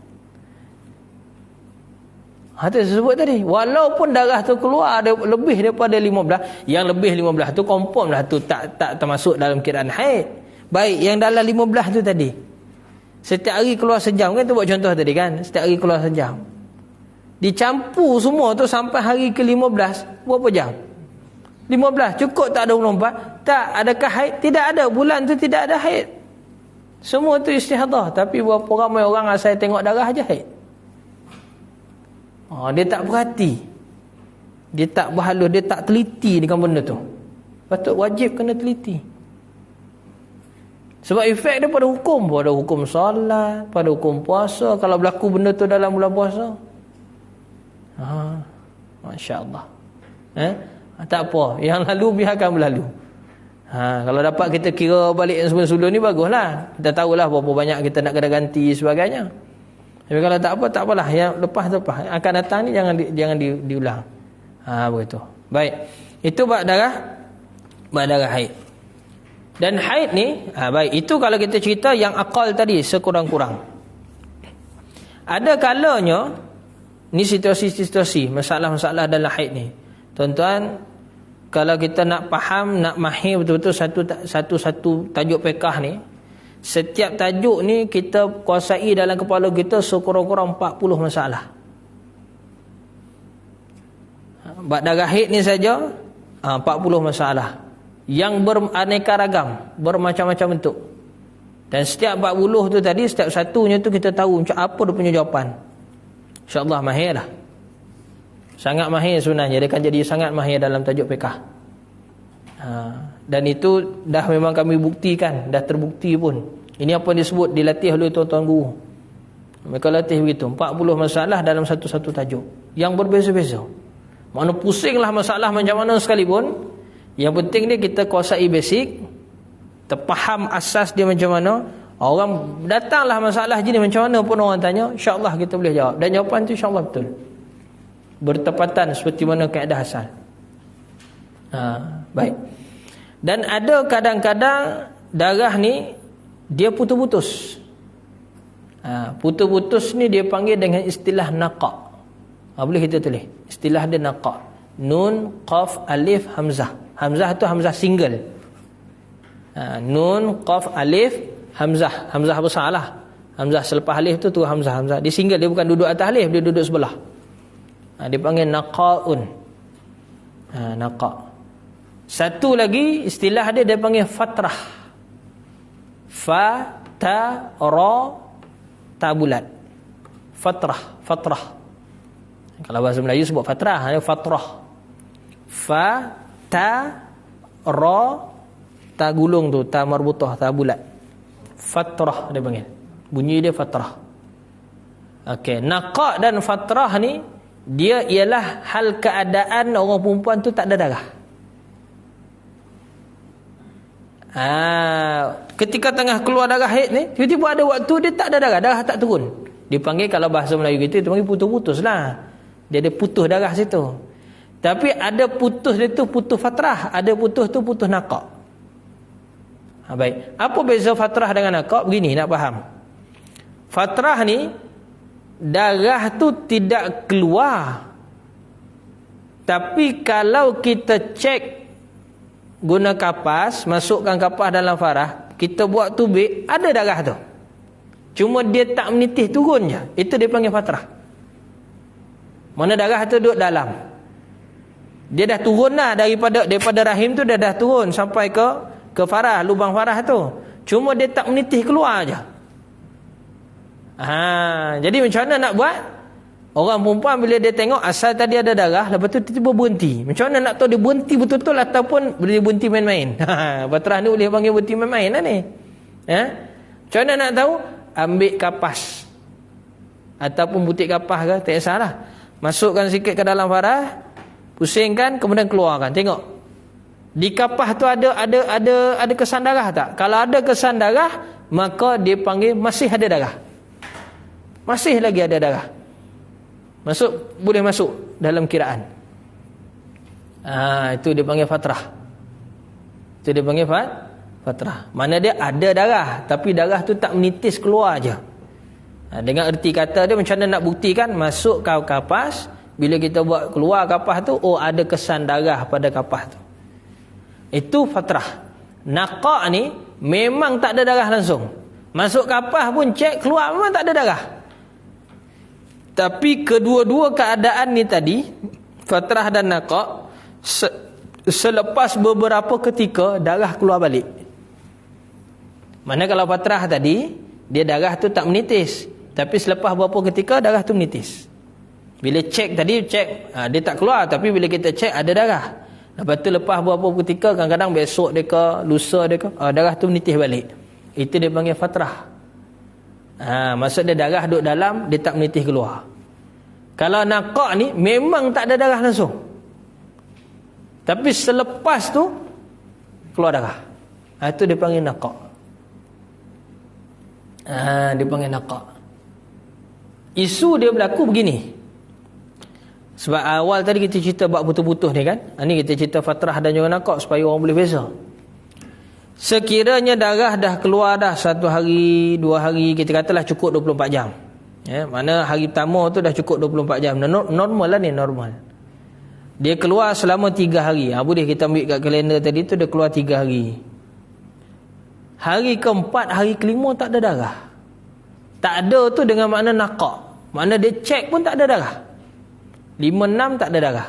Itu sebut tadi. Walaupun darah tu keluar ada lebih daripada 15, yang lebih 15 tu confirm lah tu tak termasuk dalam kiraan haid. Baik, yang dalam 15 tu tadi, setiap hari keluar sejam kan, tu buat contoh tadi kan, setiap hari keluar sejam. Dicampur semua tu sampai hari ke-15, berapa jam? 15 cukup tak 24? Tak. Adakah haid? Tidak ada. Bulan tu tidak ada haid. Semua tu istihadah. Tapi berapa ramai orang asal tengok darah aja haid. Dia tak perhati. Dia tak berhalus, dia tak teliti dengan benda tu. Patut wajib kena teliti. Sebab efek dia pada hukum. Pada hukum solat, pada hukum puasa. Kalau berlaku benda tu dalam bulan puasa. Masya Allah. Tak apa. Yang lalu biarkan berlalu. Kalau dapat kita kira balik yang sebelum-sebelum ni, baguslah. Kita tahulah berapa banyak kita nak kena ganti sebagainya. Tapi kalau tak apa, tak apalah. Yang lepas tu lepas. Akan datang ni jangan diulang. Begitu. Baik. Itu bab darah haid. Dan haid ni, baik, itu kalau kita cerita yang akal tadi sekurang-kurang. Ada kalanya ni situasi-situasi masalah-masalah dalam haid ni. Tuan-tuan, kalau kita nak faham, nak mahir betul-betul satu tajuk fiqh ni, setiap tajuk ni kita kuasai dalam kepala kita sekurang-kurang 40 masalah. Bab darah haid ni saja 40 masalah yang beraneka ragam, bermacam-macam bentuk. Dan setiap 40 tu tadi, setiap satunya tu kita tahu macam apa dia punya jawapan. InsyaAllah mahir lah. Sangat mahir sebenarnya. Dia akan jadi sangat mahir dalam tajuk fiqh. Dan itu dah memang kami buktikan, dah terbukti pun. Ini apa yang disebut dilatih oleh tuan-tuan guru. Mereka latih begitu, 40 masalah dalam satu-satu tajuk yang berbeza-beza. Mana pusinglah masalah macam mana sekalipun, yang penting dia kita kuasai basic, terfaham asas dia macam mana. Orang datanglah masalah jenis macam mana pun orang tanya, insya-Allah kita boleh jawab. Dan jawapan tu insya-Allah betul, bertepatan seperti mana kaedah asal. Baik. Dan ada kadang-kadang darah ni dia putus-putus. Putus-putus ni dia panggil dengan istilah naqa'. Boleh kita tulis istilah dia naqa'. Nun, qaf, alif, hamzah. Hamzah tu hamzah single. Nun, qaf, alif, hamzah. Hamzah besar lah. Hamzah selepas alif tu hamzah. Dia single, dia bukan duduk atas alif, dia duduk sebelah. Dia panggil naqa'un. Naqa'. Satu lagi istilah dia panggil fatrah. Fa, ta, ra, ta bulat. Fatrah. Kalau bahasa Melayu sebut fatrah, fatrah. Fa, ta, ra, ta gulung tu, ta marbutah, ta bulat. Fatrah dia panggil. Bunyi dia fatrah. Okey, naqa' dan fatrah ni dia ialah hal keadaan orang perempuan tu tak ada darah. Ketika tengah keluar darah haid ni, tiba-tiba ada waktu dia tak ada darah tak turun. Dipanggil, kalau bahasa Melayu kita dipanggil putus-putus lah. Dia ada putus darah situ. Tapi ada putus dia tu putus fatrah, ada putus tu putus naqa'. Baik. Apa beza fatrah dengan naqa'? Begini nak faham. Fatrah ni darah tu tidak keluar. Tapi kalau kita cek guna kapas, masukkan kapas dalam farah, kita buat tubik, ada darah tu. Cuma dia tak menitih turun je. Itu dia panggil fatrah. Mana darah tu duduk dalam. Dia dah turun lah daripada rahim tu, dia dah turun sampai ke farah, lubang farah tu. Cuma dia tak menitih keluar je. Jadi macam mana nak buat? Orang perempuan bila dia tengok asal tadi ada darah, lepas tu tiba-tiba berhenti. Macam mana nak tahu dia berhenti betul-betul ataupun dia berhenti main-main? Fatrah ni boleh panggil berhenti main-main lah ni. Macam mana nak tahu? Ambil kapas ataupun butik kapas ke, tak kisahlah. Masukkan sikit ke dalam farah, pusingkan, kemudian keluarkan. Tengok di kapas tu ada kesan darah tak? Kalau ada kesan darah, maka dia panggil masih ada darah. Masih lagi ada darah. Boleh masuk dalam kiraan. Itu dia panggil fatrah. Itu dia panggil fatrah. Mana dia ada darah, tapi darah tu tak menitis keluar aja. Dengan erti kata dia, macam mana nak buktikan? Masuk ke kapas, bila kita buat keluar kapas tu, ada kesan darah pada kapas tu. Itu fatrah. Naqa' ni memang tak ada darah langsung. Masuk kapas pun cek, keluar memang tak ada darah. Tapi kedua-dua keadaan ni tadi, fatrah dan naqa', selepas beberapa ketika darah keluar balik. Mana kalau fatrah tadi, dia darah tu tak menitis, tapi selepas beberapa ketika darah tu menitis. Bila cek tadi, dia tak keluar, tapi bila kita cek ada darah. Lepas tu lepas beberapa ketika, kadang-kadang besok dia ke, lusa dia ke, darah tu menitis balik. Itu dia panggil fatrah. Maksud dia darah duduk dalam, dia tak menitis keluar. Kalau naqak ni memang tak ada darah langsung, tapi selepas tu keluar darah. Itu dia panggil naqak. Dia panggil naqak. Isu dia berlaku begini. Sebab awal tadi kita cerita bab putus-putus ni kan. Ni kita cerita fatrah dan juga naqak supaya orang boleh beza. Sekiranya darah dah keluar dah 1 hari, 2 hari, kita katalah cukup 24 jam. Mana hari pertama tu dah cukup 24 jam. Normal lah ni, normal. Dia keluar selama 3 hari. Boleh kita ambil kat kalender tadi tu, dia keluar 3 hari. Hari keempat, hari kelima tak ada darah. Tak ada tu dengan makna naqak. Makna dia cek pun tak ada darah. 5, 6 tak ada darah.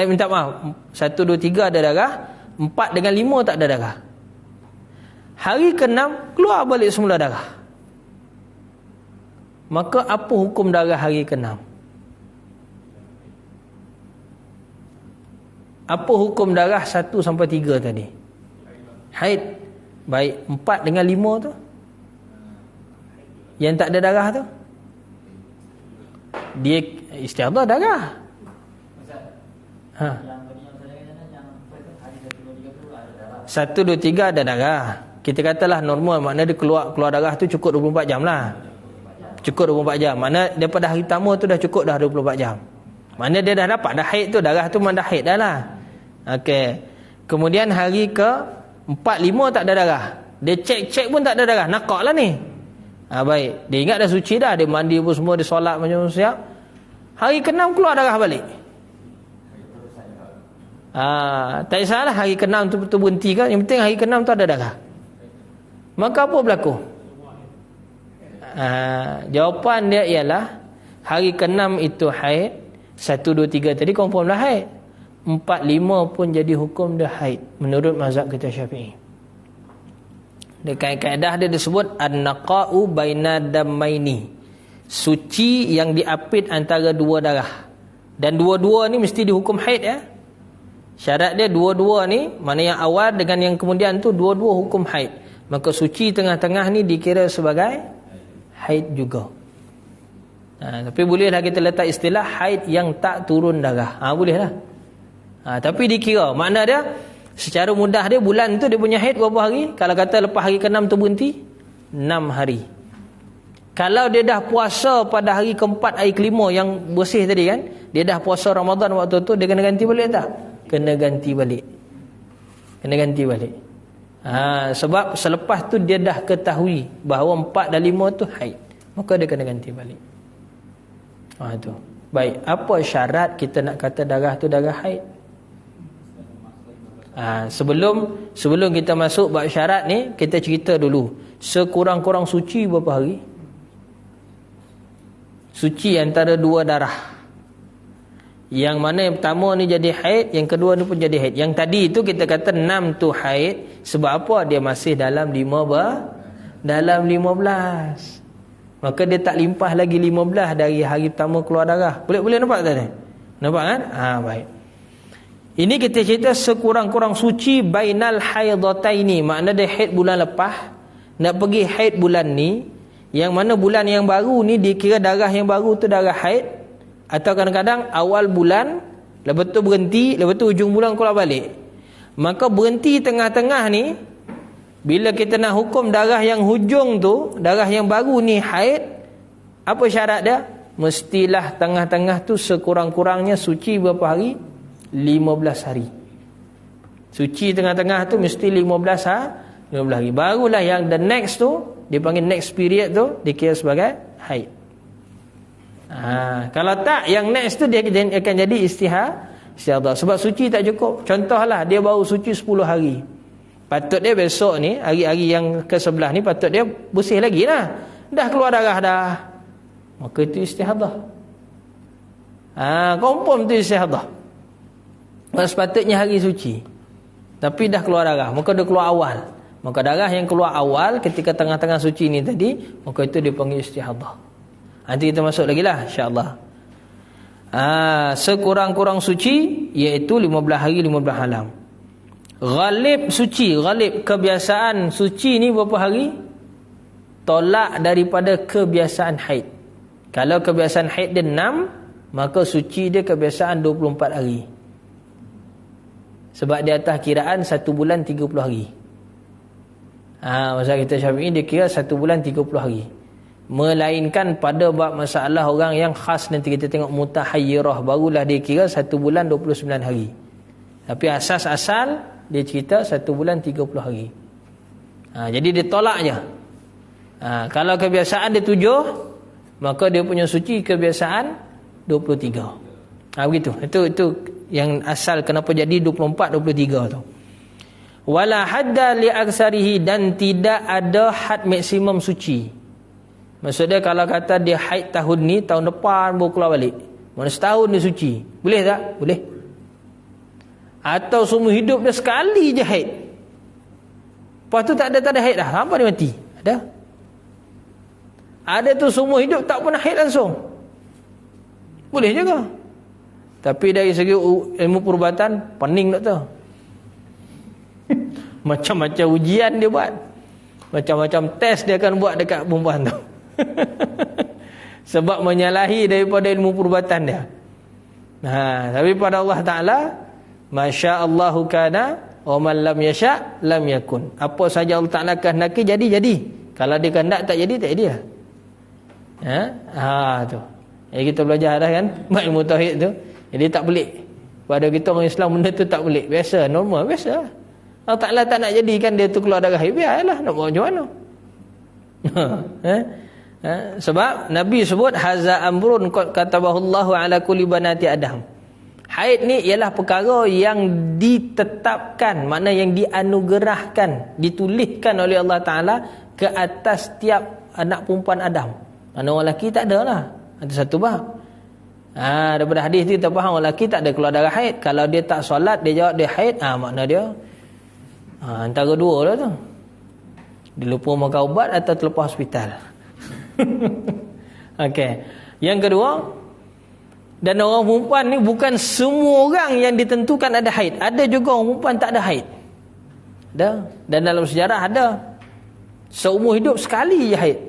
Minta maaf. 1, 2, 3 ada darah. 4 dengan 5 tak ada darah. Hari ke-6 keluar balik semula darah. Maka apa hukum darah hari ke-6? Apa hukum darah 1 sampai 3 tadi? Haid. Baik, 4 dengan 5 tu, yang tak ada darah tu, dia istihadah darah. Ha. 1, 2, 3 ada darah. Kita katalah normal, makna dia keluar darah tu cukup 24 jam lah. Cukup 24 jam. Makna daripada hari pertama tu dah cukup dah 24 jam. Makna dia dah dapat dah haid tu, darah tu memang dah haid dah lah. Okey. Kemudian hari ke 4, 5 tak ada darah. Dia cek pun tak ada darah. Naqak lah ni. Baik. Dia ingat dah suci dah. Dia mandi pun semua, dia solat macam siap. Hari ke-6 keluar darah balik. Tak kisahlah hari ke-6 tu betul berhenti kan. Yang penting hari ke-6 tu ada darah. Maka apa berlaku? Jawapan dia ialah hari ke-6 itu haid. 1, 2, 3 tadi confirm dah haid. 4, 5 pun jadi hukum dah haid menurut mazhab kita Syafi'i. Dekat kaedah dia disebut an-naqa'u baina dammaini. Suci yang diapit antara dua darah. Dan dua-dua ni mesti dihukum haid ya. Syarat dia dua-dua ni, mana yang awal dengan yang kemudian tu dua-dua hukum haid. Maka suci tengah-tengah ni dikira sebagai haid juga. Tapi bolehlah kita letak istilah haid yang tak turun darah. Bolehlah. Tapi dikira, makna dia secara mudah dia bulan tu dia punya haid berapa hari? Kalau kata lepas hari ke-6 tu berhenti 6 hari. Kalau dia dah puasa pada hari ke-4, hari ke-5 yang bersih tadi kan, dia dah puasa Ramadan waktu tu, dia kena ganti balik tak? Kena ganti balik. Kena ganti balik. Sebab selepas tu dia dah ketahui bahawa 4 dan 5 tu haid, maka dia kena ganti balik. Tu. Baik, apa syarat kita nak kata darah tu darah haid? Sebelum kita masuk bab syarat ni, kita cerita dulu sekurang-kurang suci berapa hari? Suci antara dua darah. Yang mana yang pertama ni jadi haid, yang kedua ni pun jadi haid. Yang tadi tu kita kata 6 tu haid. Sebab apa? Dia masih dalam 15. Maka dia tak limpah lagi 15 dari hari pertama keluar darah. Boleh nampak tak ni? Nampak kan? Baik. Ini kita cerita sekurang-kurang suci bainal haidataini. Makna dia haid bulan lepas, nak pergi haid bulan ni, yang mana bulan yang baru ni dikira darah yang baru tu darah haid, atau kadang-kadang awal bulan, lepas tu berhenti, lepas tu hujung bulan keluar balik. Maka berhenti tengah-tengah ni, bila kita nak hukum darah yang hujung tu, darah yang baru ni haid, apa syarat dia? Mestilah tengah-tengah tu sekurang-kurangnya suci berapa hari? 15 hari. Suci tengah-tengah tu mesti 15 hari. Barulah yang the next tu, dia panggil next period tu, dikira sebagai haid. Kalau tak, yang next tu dia akan jadi istihadah. Sebab suci tak cukup. Contohlah dia baru suci 10 hari. Patut dia besok ni, hari-hari yang ke-11 ni, patut dia bersih lagi lah. Dah keluar darah dah. Maka itu istihadah. Confirm tu istihadah. sepatutnya hari suci, tapi dah keluar darah, maka dia keluar awal. Maka darah yang keluar awal ketika tengah-tengah suci ni tadi, maka itu dipanggil istihadah. Nanti kita masuk lagi lah, insyaAllah. Sekurang-kurang suci iaitu 15 hari 15 malam. Ghalib suci, ghalib kebiasaan suci ni berapa hari? Tolak daripada kebiasaan haid. Kalau kebiasaan haid dia 6, maka suci dia kebiasaan 24 hari. Sebab di atas kiraan 1 bulan 30 hari. Mazhab kita Syafi'i dia kira 1 bulan 30 hari. Melainkan pada bab masalah orang yang khas, nanti kita tengok mutahayyirah, barulah dia kira 1 bulan 29 hari. Tapi asas-asal dia cerita 1 bulan 30 hari. Jadi dia tolak je. Kalau kebiasaan dia 7, maka dia punya suci kebiasaan 23. Begitu. Itu yang asal kenapa jadi 24 23 tu. Wala hadda li aksarihi, dan tidak ada had maksimum suci. Maksudnya kalau kata dia haid tahun ni, tahun depan baru keluar balik, mana setahun dia suci, boleh tak? Boleh. Atau seumur hidup dia sekali je haid, lepas tu tak ada haid dah, sampai dia mati. Ada tu seumur hidup tak pernah haid langsung, boleh juga. Tapi dari segi ilmu perubatan, pening doktor. Macam-macam ujian dia buat, macam-macam test dia akan buat dekat perempuan tu. Sebab menyalahi daripada ilmu perubatan dia. Tapi pada Allah Ta'ala, masya'allahu kana wa man lam yasha' lam yakun. Apa saja Allah Ta'ala kehendaki jadi. Kalau dia kehendak tak jadi, tak jadi lah. Tu. Jadi kita belajar dah kan ilmu tauhid tu. Jadi tak pelik. Pada kita orang Islam benda tu tak pelik. Biasa, normal, biasa. Allah Ta'ala tak nak jadikan dia tu keluar darah haid, biarlah, nak buat macam mana. Sebab Nabi sebut haza amrun qad katabahullahu ala kulli banati Adam. Haid ni ialah perkara yang ditetapkan, makna yang dianugerahkan, dituliskan oleh Allah Ta'ala ke atas tiap anak perempuan Adam. Mana orang lelaki tak ada lah. Ada satu bab. Daripada hadis tu kita faham orang lelaki tak ada keluar darah haid. Kalau dia tak solat, dia jawab dia haid, makna dia antara dua lah tu. Dia lupa makan ubat atau terlepas hospital. Okey. Yang kedua, dan orang perempuan ni bukan semua orang yang ditentukan ada haid. Ada juga orang perempuan tak ada haid. Ada. Dan dalam sejarah ada. Seumur hidup sekali je haid.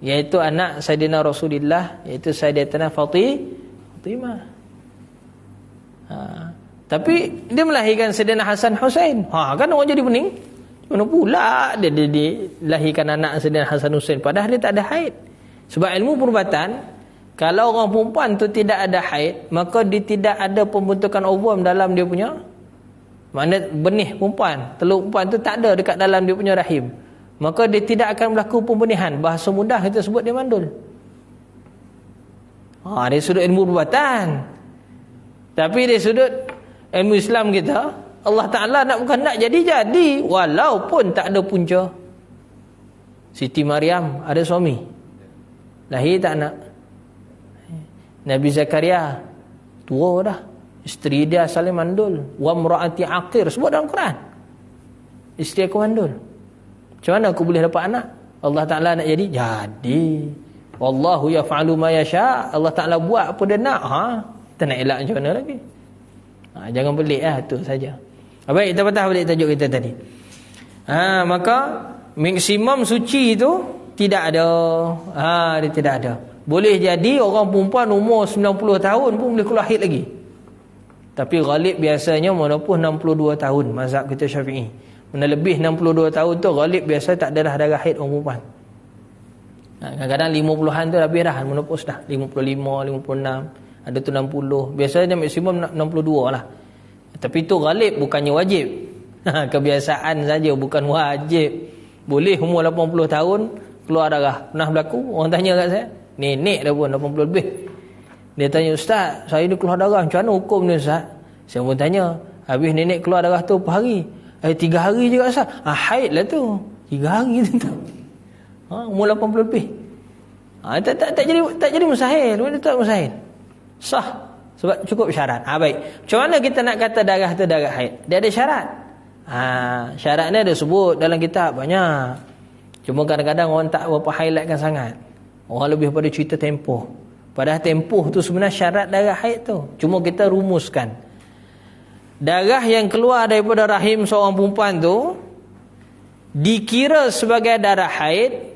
Iaitu anak Sayyidina Rasulullah, iaitu Sayyidatina Fatimah. Tapi dia melahirkan Sayyidina Hasan Husain. Kan orang jadi pening. Mana pula dia lahirkan anak Sayyidina Hasan Husain padahal dia tak ada haid. Sebab ilmu perubatan, kalau orang perempuan tu tidak ada haid, maka dia tidak ada pembentukan ovum dalam dia punya, makna benih perempuan, telur perempuan tu tak ada dekat dalam dia punya rahim, maka dia tidak akan berlaku pembenihan. Bahasa mudah kita sebut dia mandul. Dari sudut ilmu perubatan. Tapi dari sudut ilmu Islam kita, Allah Ta'ala bukan nak jadi, walaupun tak ada punca. Siti Maryam ada suami, lahir tak anak. Nabi Zakaria tua dah, isteri dia asalnya mandul. Wa mraati aqir, sebut dalam Quran, isteri aku mandul. Macam mana aku boleh dapat anak? Allah Ta'ala nak jadi. Wallahu yaf'alu ma yasha. Allah Ta'ala buat apa dia nak. Kita nak elak macam mana lagi? Jangan pelik lah, tu saja. Baik, kita patah balik tajuk kita tadi. Maka maksimum suci itu tidak ada. Dia tidak ada. Boleh jadi orang perempuan umur 90 tahun pun boleh keluar haid lagi. Tapi ghalib biasanya walaupun 62 tahun, mazhab kita Syafi'i. Mana lebih 62 tahun tu ghalib biasa tak ada dah darah haid orang perempuan. Kadang-kadang 50-an tu habis dah, menopause dah. 55, 56, ada tu 60. Biasanya maksimum 62 lah. Tapi tu ghalib, bukannya wajib. Kebiasaan saja, bukan wajib. Boleh umur 80 tahun keluar darah. Pernah berlaku, orang tanya kat saya, nenek dah pun 80 lebih. Dia tanya, Ustaz, saya ni keluar darah, macam mana hukum ni Ustaz? Saya pun tanya, habis nenek keluar darah tu berapa hari? 3 hari je kat Ustaz. Haid lah tu. 3 hari tu. Umur 80 lebih. Tak jadi mustahil. Dia tak mustahil. Sah Sebab cukup syarat. Baik. Macam mana kita nak kata darah tu darah haid? Dia ada syarat. Syarat ni ada sebut dalam kitab banyak. Cuma kadang-kadang orang tak berapa highlightkan sangat. Orang lebih pada cerita tempoh. Padahal tempoh tu sebenarnya syarat darah haid tu. Cuma kita rumuskan. Darah yang keluar daripada rahim seorang perempuan tu dikira sebagai darah haid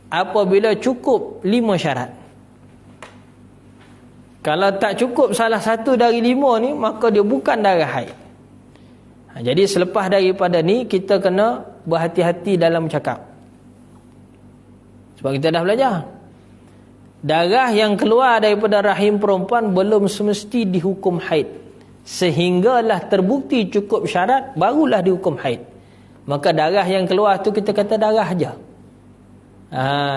apabila cukup 5 syarat. Kalau tak cukup salah satu dari 5 ni, maka dia bukan darah haid. Jadi selepas daripada ni, kita kena berhati-hati dalam bercakap. Sebab kita dah belajar. Darah yang keluar daripada rahim perempuan belum semesti dihukum haid. Sehinggalah terbukti cukup syarat, barulah dihukum haid. Maka darah yang keluar tu kita kata darah aja.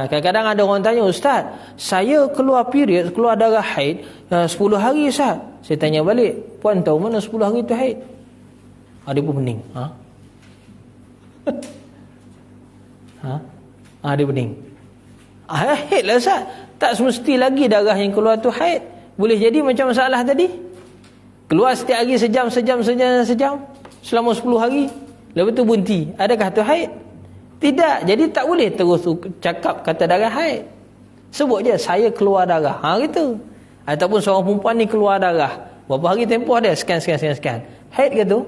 Kadang-kadang ada orang tanya, Ustaz, saya keluar period, keluar darah haid 10 hari Ustaz. Saya tanya balik, puan tahu mana 10 hari tu haid? Dia pun pening. Dia pening. Haid lah Ustaz. Tak semesti lagi darah yang keluar tu haid. Boleh jadi macam masalah tadi. Keluar setiap hari sejam selama 10 hari. Lepas tu berhenti. Adakah tu haid? Tidak. Jadi tak boleh terus cakap kata darah haid. Sebut je saya keluar darah. Gitu. Ataupun seorang perempuan ni keluar darah. Berapa hari tempoh dia? Sekian. Haid ke tu?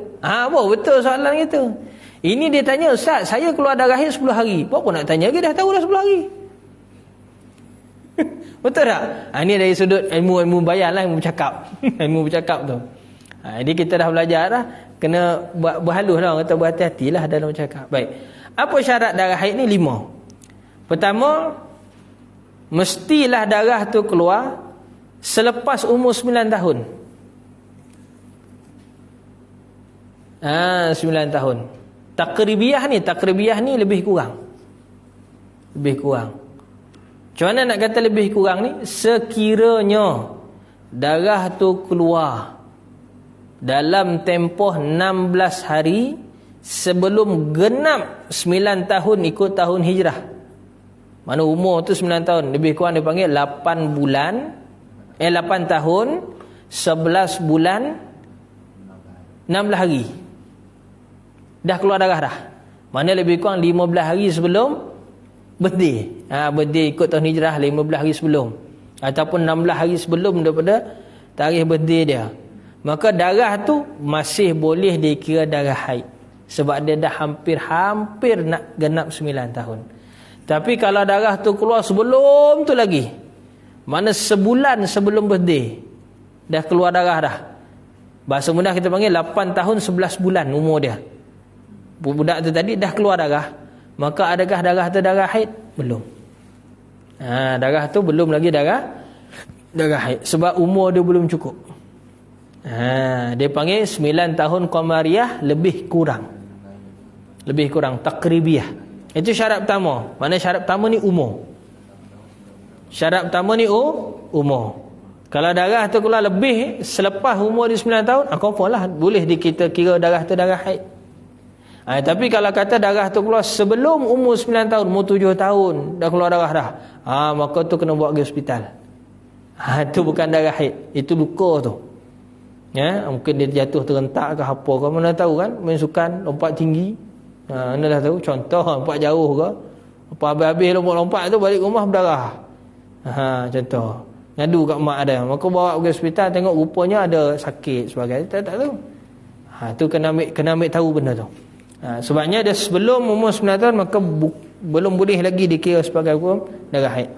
Betul soalan gitu. Ini dia tanya, Ustaz, saya keluar darah haid 10 hari. Apa nak tanya lagi? Dah tahu dah 10 hari. Betul tak? Ini dari sudut ilmu bayan lah, ilmu bercakap. Ilmu bercakap tu. Jadi kita dah belajar dah. Kena berhalus lah. Kata berhati-hati lah dalam bercakap. Baik. Apa syarat darah haid ni? 5. Pertama, mestilah darah tu keluar selepas umur 9 tahun. 9 tahun. Takribiyah ni lebih kurang. Macam mana nak kata lebih kurang ni? Sekiranya darah tu keluar dalam tempoh 16 hari sebelum genap 9 tahun ikut tahun hijrah. Mana umur tu 9 tahun. Lebih kurang dia panggil 8 tahun 11 bulan 16 hari. Dah keluar darah dah. Mana lebih kurang 15 hari sebelum birthday. Birthday ikut tahun hijrah 15 hari sebelum. Ataupun 16 hari sebelum daripada tarikh birthday dia. Maka darah tu masih boleh dikira darah haid. Sebab dia dah hampir nak genap 9 tahun. Tapi kalau darah tu keluar sebelum tu lagi, mana sebulan sebelum birthday, dah keluar darah dah. Bahasa mudah kita panggil 8 tahun 11 bulan umur dia. Budak tu tadi dah keluar darah. Maka adakah darah tu darah haid? Belum. Darah tu belum lagi darah haid. Sebab umur dia belum cukup. Dia panggil 9 tahun qamariyah lebih kurang. Takribiyah. Itu syarat pertama. Mana syarat pertama ni umur. Umur. Kalau darah tu keluar lebih selepas umur dia 9 tahun, confirm lah boleh kita kira darah tu darah haid. Tapi kalau kata darah tu keluar sebelum umur 9 tahun, umur 7 tahun dah keluar darah dah, maka tu kena bawa pergi hospital. Itu bukan darah haid, itu luka tu. Mungkin dia jatuh terentak ke apa ke, mana tahu kan, main sukan lompat tinggi. Anda dah tahu contoh lompat jauh ke, apa habis lompat-lompat tu balik rumah berdarah. Contoh. Ngadu kat mak ada, maka bawa pergi hospital, tengok rupanya ada sakit sebagainya. Tak tahu. Tu kena ambil tahu benda tu. Sebabnya dia sebelum umur 9 tahun, maka belum boleh lagi dikira sebagai hukum darah haid.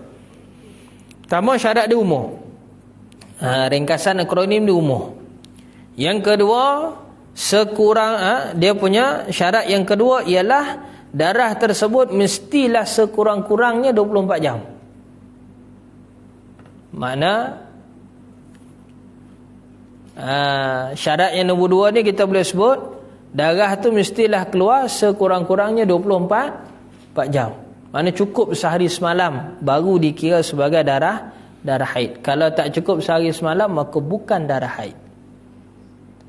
Pertama, syarat dia umur. Ringkasan akronim dia umur. Yang kedua, dia punya syarat yang kedua ialah darah tersebut mestilah sekurang-kurangnya 24 jam. Mana syarat yang nombor 2 ni kita boleh sebut darah tu mestilah keluar sekurang-kurangnya 24 jam. Mana cukup sehari semalam baru dikira sebagai darah haid. Kalau tak cukup sehari semalam, maka bukan darah haid.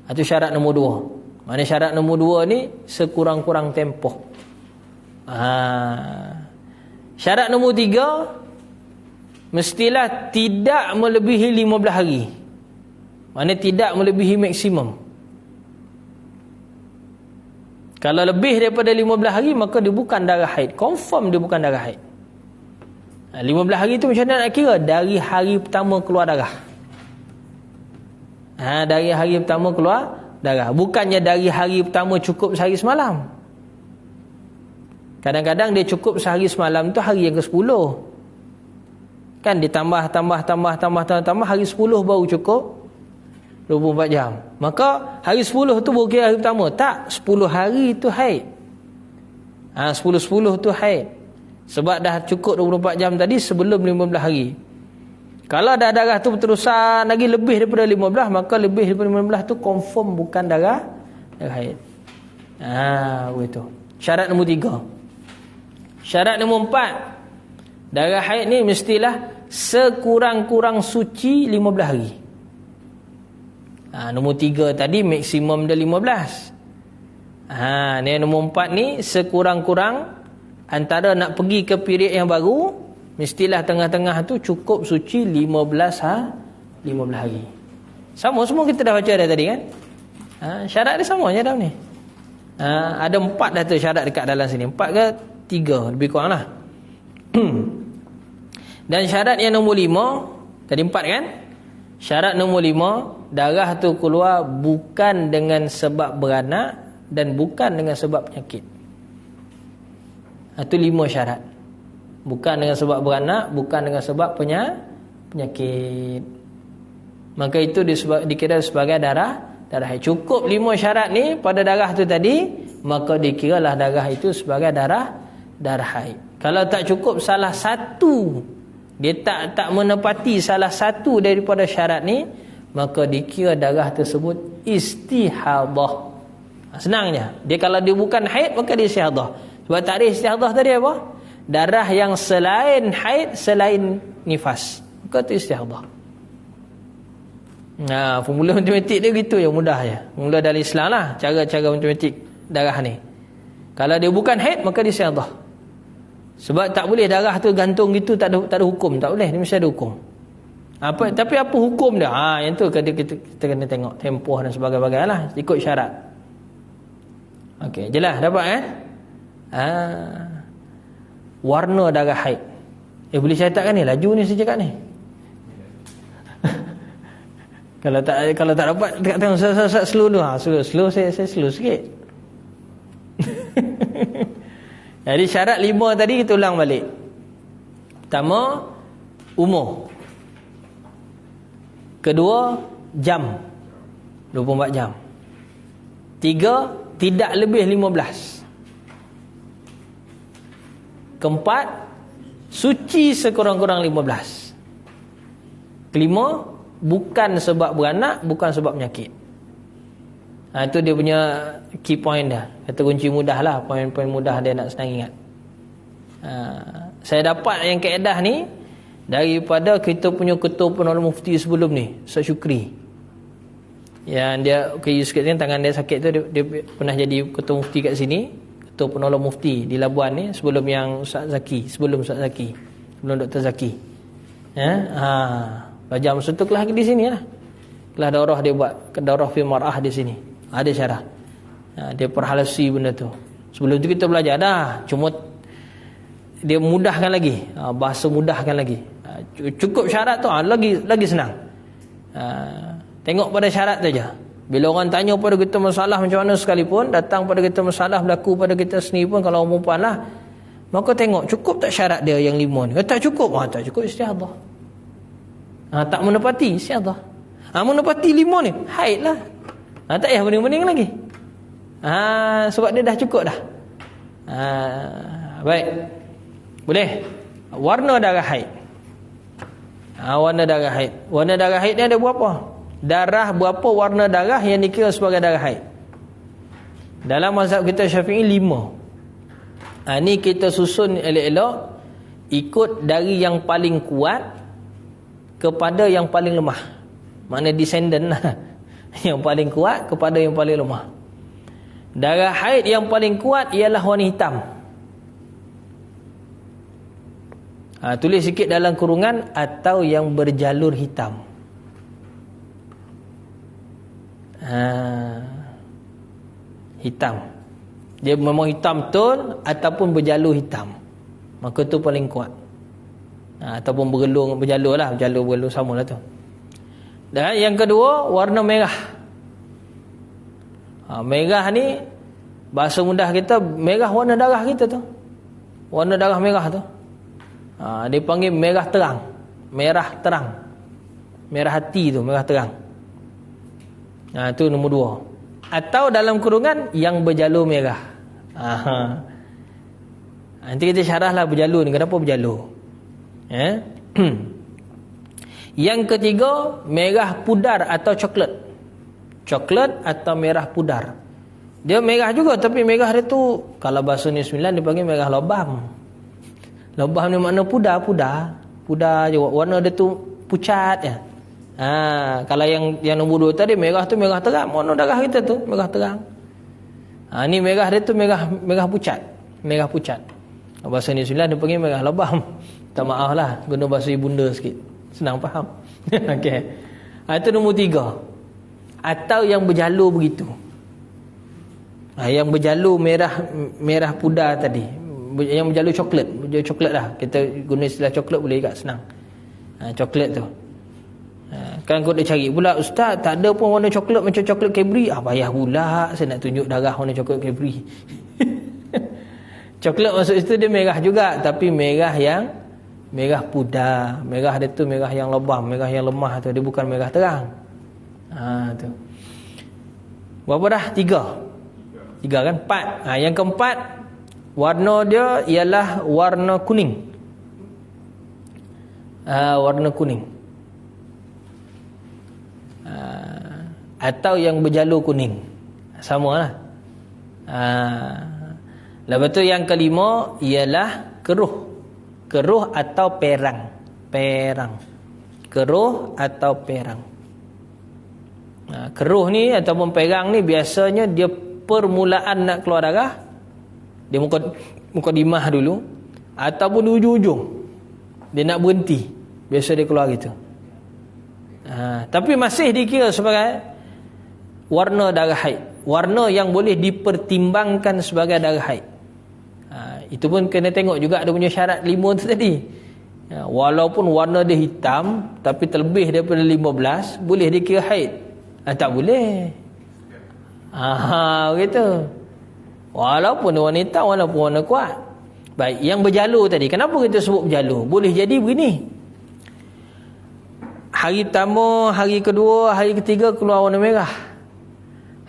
Itu syarat nombor 2. Mana syarat nombor 2 ni sekurang-kurang tempoh. Syarat nombor 3, mestilah tidak melebihi 15 hari. Maknanya tidak melebihi maksimum. Kalau lebih daripada 15 hari, maka dia bukan darah haid. Confirm dia bukan darah haid. 15 hari tu macam mana nak kira? Dari hari pertama keluar darah. Dari hari pertama keluar darah. Bukannya dari hari pertama cukup sehari semalam. Kadang-kadang dia cukup sehari semalam tu hari yang ke-10. Kan ditambah hari 10 baru cukup 24 jam. Maka hari 10 tu bukan hari pertama. Tak, 10 hari tu haid. 10 tu haid. Sebab dah cukup 24 jam tadi sebelum 15 hari. Kalau dah darah tu berterusan lagi lebih daripada 15, maka lebih daripada 15 tu confirm bukan darah haid. Begitu. Syarat nombor 3. Syarat nombor 4. Darah haid ni mestilah sekurang-kurang suci 15 hari. Nombor 3 tadi maksimum dia 15. Ni nombor 4 ni sekurang-kurang antara nak pergi ke period yang baru, mestilah tengah-tengah tu cukup suci 15 hari. Sama semua kita dah baca dah tadi kan. Syarat dia sama je dah ni. Ada 4 dah tu syarat dekat dalam sini. 4 ke 3 lebih kurang lah. Dan syarat yang nombor 5, tadi 4 kan. Syarat nombor 5, darah tu keluar bukan dengan sebab beranak dan bukan dengan sebab penyakit. Itu 5 syarat. Bukan dengan sebab beranak, bukan dengan sebab penyakit. Maka itu dikira sebagai darah haid. Cukup 5 syarat ni pada darah tu tadi, maka dikiralah darah itu sebagai darah haid. Kalau tak cukup salah satu, dia tak menepati salah satu daripada syarat ni, maka dikira darah tersebut istihadah. Senangnya, dia kalau dia bukan haid, maka dia istihadah. Sebab tak ada istihadah tadi apa? Darah yang selain haid, selain nifas, maka itu istihadah. Formula matematik dia gitu yang mudah je. Mula dari Islam lah cara-cara matematik darah ni. Kalau dia bukan haid, maka dia istihadah. Sebab tak boleh darah tu gantung gitu, tak ada hukum. Tak boleh, dia mesti ada hukum. Tapi apa hukum dia? Yang tu kita kena tengok tempoh dan sebagainya lah, ikut syarat. Okey, jelas dapat kan? Warna darah haid. Boleh catatkan ni, laju ni saya cakap ni. Kalau tak dapat dekat tengok slow dulu. Slow saya slow sikit. Jadi syarat 5 tadi kita ulang balik. Pertama, umur. Kedua, jam. 24 jam. 3, tidak lebih 15. Keempat, suci sekurang-kurang 15. Kelima, bukan sebab beranak, bukan sebab penyakit. Itu dia punya key point dah. Kata kunci mudah lah. Poin-poin mudah dia nak senang ingat. Saya dapat yang kaedah ni daripada kita punya ketua penolong mufti sebelum ni, Ustaz Syukri. Yang dia sikit kan, tangan dia sakit tu, dia pernah jadi ketua mufti kat sini, ketua penolong mufti di Labuan ni, sebelum yang Ustaz Zaki, sebelum Dr. Zaki. Belajar masa tu kelas di sini lah. Kelas daurah dia buat, daurah fi mar'ah di sini. Ada syarah. Dia perhalasi benda tu. Sebelum tu kita belajar dah, cuma dia mudahkan lagi, bahasa mudahkan lagi. Cukup syarat tu lagi senang. Tengok pada syarat tu je. Bila orang tanya pada kita masalah macam mana sekalipun, datang pada kita masalah berlaku pada kita sendiri pun, kalau orang perempuan lah, maka tengok cukup tak syarat dia yang 5 ni. Tak cukup, tak cukup istihadah. Tak menepati istihadah. Menepati 5 ni, haid lah. Tak payah bening-bening lagi. Sebab dia dah cukup dah. Baik. Boleh. Warna darah haid. Warna darah haid. Warna darah haid ni ada berapa? Darah berapa warna darah yang dikira sebagai darah haid? Dalam mazhab kita Syafi'i 5. Ni kita susun elok-elok ikut dari yang paling kuat kepada yang paling lemah. Makna descendant lah. Yang paling kuat kepada yang paling lemah. Darah haid yang paling kuat ialah warna hitam. Tulis sikit dalam kurungan, atau yang berjalur hitam. Hitam. Dia memang hitam betul ataupun berjalur hitam. Maka tu paling kuat. Ataupun berjalur lah, berjalur samalah tu. Dan yang kedua, warna merah. Merah ni bahasa mudah kita, merah warna darah kita tu. Warna darah merah tu. Dia panggil merah terang. Merah terang. Merah hati tu, merah terang. Itu nombor 2. Atau dalam kurungan yang berjalur merah. Nanti kita syarahlah berjalur ni, kenapa berjalur. Yang ketiga, merah pudar atau coklat. Coklat atau merah pudar. Dia merah juga, tapi merah dia tu, kalau bahasa New Zealand dia panggil merah lobam. Lobam ni makna pudar je, warna dia tu pucat je. Kalau yang nombor 2 tadi, merah tu merah terang, warna darah kita tu merah terang. Ni merah dia tu merah pucat. Merah pucat. Bahasa New Zealand dia panggil merah lobam. Tak maaf lah, guna bahasa ibunda sikit, senang faham. Okey. Itu nombor 3. Atau yang berjalur begitu. Yang berjalur merah pudar tadi, yang berjalur coklat lah. Kita guna istilah coklat boleh kat senang. Coklat tu. Kan kau dah cari pula, ustaz tak ada pun warna coklat macam coklat Cadbury. Payah pula saya nak tunjuk darah warna coklat Cadbury. Coklat maksud itu dia merah juga, tapi merah yang merah pudar. Merah dia tu merah yang lebam, merah yang lemah tu, dia bukan merah terang. Tu. Berapa dah? 3 kan? 4. Yang keempat, warna dia ialah warna kuning. Warna kuning. Atau yang berjalur kuning. Samalah. Lepas tu yang kelima ialah keruh. Keruh atau perang. Keruh atau perang. Keruh ni ataupun perang ni biasanya dia permulaan nak keluar darah, dia mukadimah dulu, ataupun di ujung-ujung dia nak berhenti, biasa dia keluar gitu. Tapi masih dikira sebagai warna darah haid, warna yang boleh dipertimbangkan sebagai darah haid. Itu pun kena tengok juga ada punya syarat 5 tu tadi. Walaupun warna dia hitam tapi terlebih daripada 15, boleh dikira haid? Tak boleh. Begitu. Walaupun warna hitam, walaupun warna kuat. Baik, yang berjalur tadi, kenapa kita sebut berjalur? Boleh jadi begini, hari pertama, hari kedua, hari ketiga keluar warna merah.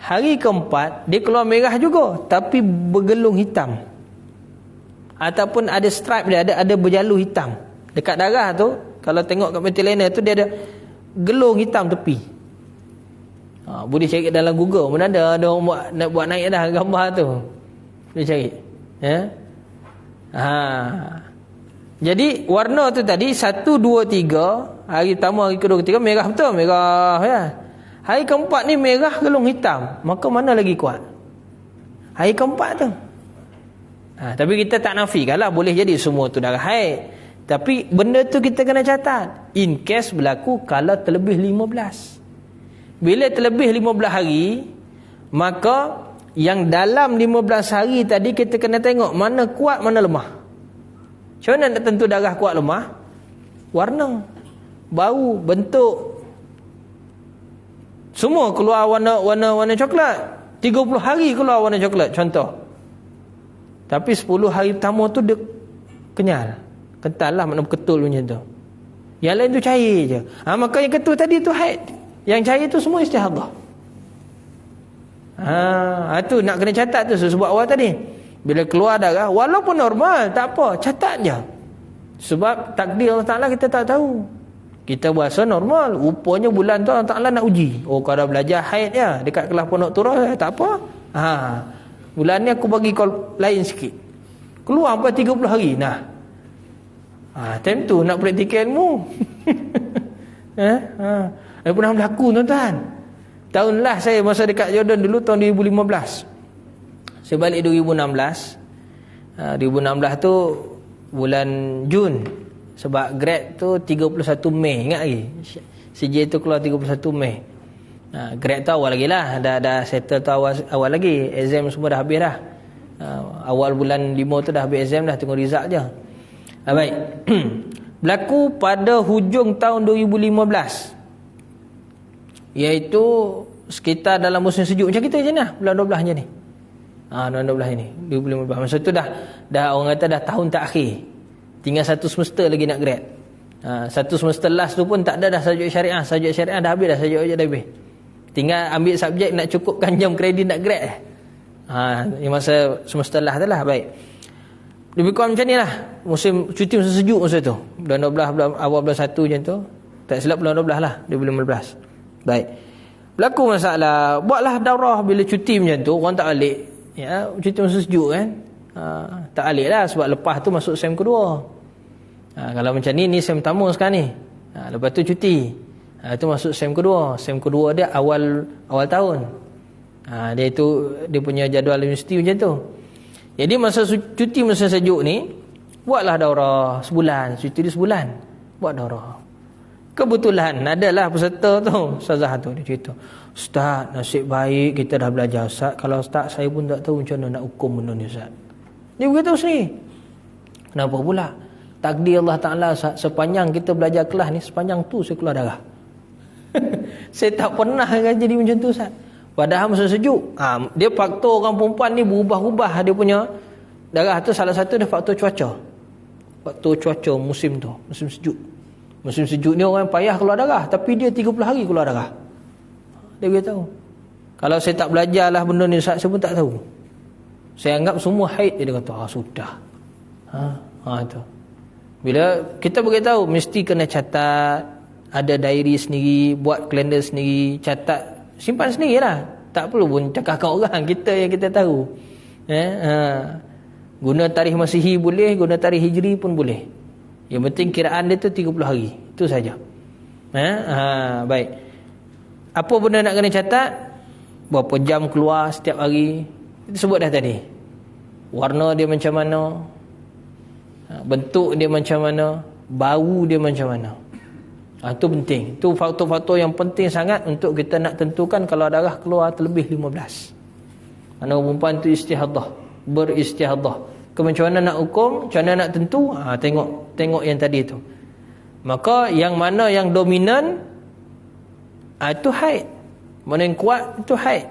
Hari keempat dia keluar merah juga, tapi bergelung hitam. Ataupun ada stripe dia, ada berjalur hitam. Dekat darah tu, kalau tengok kat metilena tu, dia ada gelung hitam tepi. Boleh cari dalam Google, mana ada orang nak buat naik dah gambar tu. Boleh cari. Jadi warna tu tadi 1, 2, 3, hari pertama, hari kedua, ketiga merah betul, merah ya. Hari keempat ni merah gelung hitam, maka mana lagi kuat? Hari keempat tu. Tapi kita tak nafikan lah, boleh jadi semua tu darah haid. Tapi benda tu kita kena catat, in case berlaku kalau terlebih 15. Bila terlebih 15 hari, maka yang dalam 15 hari tadi kita kena tengok mana kuat, mana lemah. Macam mana nak tentu darah kuat lemah? Warna, bau, bentuk, semua keluar warna coklat. 30 hari keluar warna coklat contoh. Tapi 10 hari pertama tu dia kenyal, kental lah, makna ketul macam tu. Yang lain tu cair je. Maka yang ketul tadi tu haid, yang cair tu semua istihadah. Tu nak kena catat tu sebab awal tadi. Bila keluar darah walaupun normal tak apa, catat je. Sebab takdir Allah Ta'ala kita tak tahu. Kita berasa normal, rupanya bulan tu Allah Ta'ala nak uji. Kalau belajar haid ya dekat kelas pondok turah tak apa. Bulan ni aku bagi kau lain sikit, keluar sampai 30 hari. Time tu nak praktikal ilmu. Pernah berlaku tuan-tuan. Tahun lah saya masa dekat Jordan dulu, tahun 2015. Saya balik 2016. 2016 tu bulan Jun. Sebab grad tu 31 Mei, ingat lagi. CJ tu keluar 31 Mei. Grade tu awal lagi lah, dah settle tu awal lagi. Exam semua dah habis dah. Awal bulan 5 tu dah habis exam dah, tunggu result je. Baik. Berlaku pada hujung tahun 2015, iaitu sekitar dalam musim sejuk macam kita je lah, bulan 12 je ni. Bulan 12 ni 2015. Masa tu dah orang kata dah tahun terakhir, tinggal satu semester lagi nak grad. Satu semester last tu pun tak ada dah subjek syariah dah habis dah, subjek je dah habis, tinggal ambil subjek nak cukupkan jam kredit nak grad. Masa semester last tu lah. Baik, lebih kurang macam ni lah musim cuti, musim sejuk masa tu, bulan 12, awal bulan 1 macam tu, tak silap bulan 12 lah 2015. Baik, berlaku masalah, buatlah daurah bila cuti macam tu, orang tak balik ya, cuti musim sejuk kan. Tak balik lah sebab lepas tu masuk sem kedua. Kalau macam ni sem pertama sekarang ni, lepas tu cuti, itu masuk sem kedua. Sem kedua dia awal tahun. Dia punya jadual universiti macam tu. Jadi masa cuti masa sejuk ni, buatlah daurah sebulan, cuti dia sebulan, buat daurah. Kebetulan adalah peserta tu, ustazah tu, dia cerita, "Ustaz, nasib baik kita dah belajar, Ustaz. Kalau Ustaz, saya pun tak tahu macam mana nak hukum benda ni, Ustaz." Dia beritahu sendiri. Kenapa pula? Takdir Allah Ta'ala, sepanjang kita belajar kelas ni, sepanjang tu saya keluar darah. Saya tak pernah jadi macam tu, Ustaz. Padahal masa sejuk, dia faktor orang perempuan ni berubah-ubah dia punya darah tu. Salah satu dia faktor cuaca. Faktor cuaca musim tu, musim sejuk. Musim sejuk ni orang payah keluar darah, tapi dia 30 hari keluar darah. Dia beritahu. Kalau saya tak belajar lah benda ni, Ustaz, saya pun tak tahu. Saya anggap semua haid. Dia kata, sudah. Tu. Bila kita beritahu, mesti kena catat, ada diary sendiri, buat kalender sendiri, catat, simpan sendiri lah. Tak perlu pun cakap kat orang, kita yang kita tahu. Guna tarikh Masihi boleh, guna tarikh Hijri pun boleh. Yang penting kiraan dia tu 30 hari. Itu saja. Baik. Apa benda nak kena catat? Berapa jam keluar setiap hari? Itu sebut dah tadi. Warna dia macam mana, bentuk dia macam mana, bau dia macam mana. Itu penting. Itu faktor-faktor yang penting sangat untuk kita nak tentukan kalau darah keluar terlebih 15. Mana perempuan tu istihadah, beristihadah. Macam mana nak hukum, macam mana nak tentu? Tengok yang tadi tu. Maka yang mana yang dominan, itu haid. Mana yang kuat, itu haid.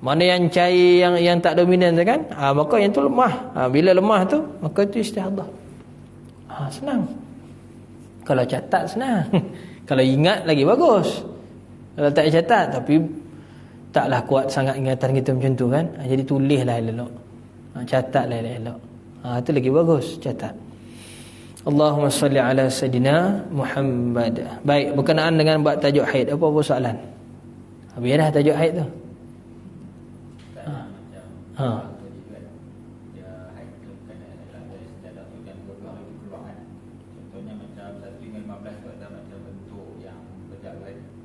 Mana yang cair, yang tak dominan tu kan, maka yang tu lemah. Bila lemah tu, maka itu istihadah. Senang. Kalau catat senang. Kalau ingat lagi bagus. Kalau tak catat, tapi taklah kuat sangat ingatan kita macam tu kan. Jadi tulislah elok. Catatlah elok. Itu lagi bagus, catat. Allahumma salli ala Sayyidina Muhammad. Baik, berkenaan dengan bab tajuk haid, apa soalan? Habis dah tajuk haid tu.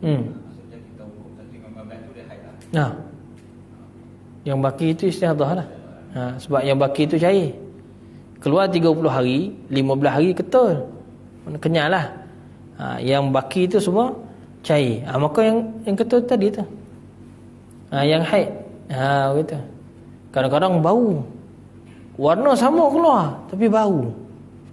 Maksudnya kita hukum 1.15 tu dia haid lah. Yang baki itu istihadah lah. Sebab yang baki itu cair. Keluar 30 hari, 15 hari ketul, kenyal lah. Yang baki itu semua cair. Maka yang ketul tadi tu, yang haid. Begitu. Kadang-kadang bau, warna sama keluar tapi bau.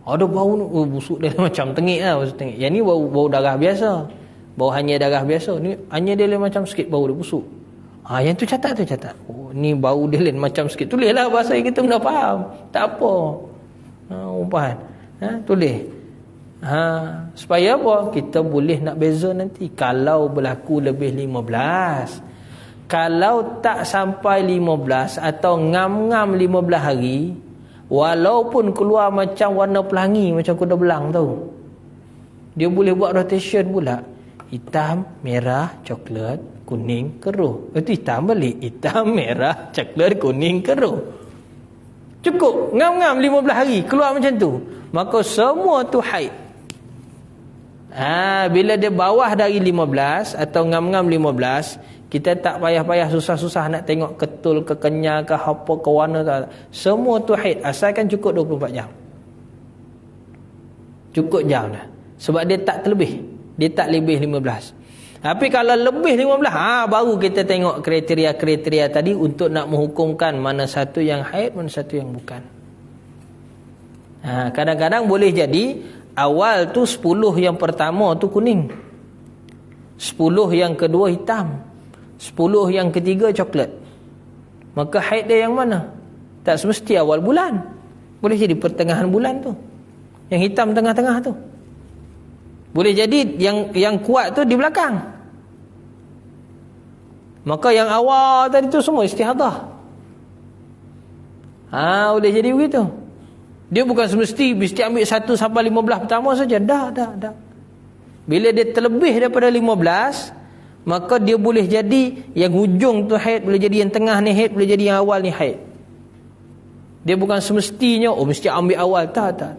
Ada bau busuk dia macam tengik lah, tengik. Yang ni bau darah biasa, bau hanya darah biasa. Ni hanya dia macam sikit bau dia busuk. Yang tu catat. Ni bau dia lain macam sikit. Tulislah bahasa yang kita kena faham. Tak apa. Umpan. Tulis. Supaya apa? Kita boleh nak beza nanti. Kalau berlaku lebih 15. Kalau tak sampai 15 atau ngam-ngam 15 hari, walaupun keluar macam warna pelangi, macam kuda belang tu, dia boleh buat rotation pula. Hitam, merah, coklat, kuning, keruh. Itu hitam balik. Hitam, merah, coklat, kuning, keruh. Cukup. Ngam-ngam 15 hari. Keluar macam tu. Maka semua tu haid. Bila dia bawah dari 15 atau ngam-ngam 15, kita tak payah-payah susah-susah nak tengok ketul ke kenyal ke apa ke warna tak. Semua tu haid. Asalkan cukup 24 jam. Cukup jam dah. Sebab dia tak terlebih. Dia tak lebih 15. Tapi kalau lebih 15, baru kita tengok kriteria-kriteria tadi untuk nak menghukumkan mana satu yang haid, mana satu yang bukan. Kadang-kadang boleh jadi awal tu 10 yang pertama tu kuning, 10 yang kedua hitam, 10 yang ketiga coklat. Maka haid dia yang mana? Tak semesti awal bulan. Boleh jadi pertengahan bulan tu. Yang hitam tengah-tengah tu. Boleh jadi yang kuat tu di belakang. Maka yang awal tadi tu semua istihadah. Boleh jadi begitu. Dia bukan semesti mesti ambil 1 sampai 15 pertama saja. Dah. Bila dia terlebih daripada 15, maka dia boleh jadi yang hujung tu haid, boleh jadi yang tengah ni haid, boleh jadi yang awal ni haid. Dia bukan semestinya mesti ambil awal. Tak.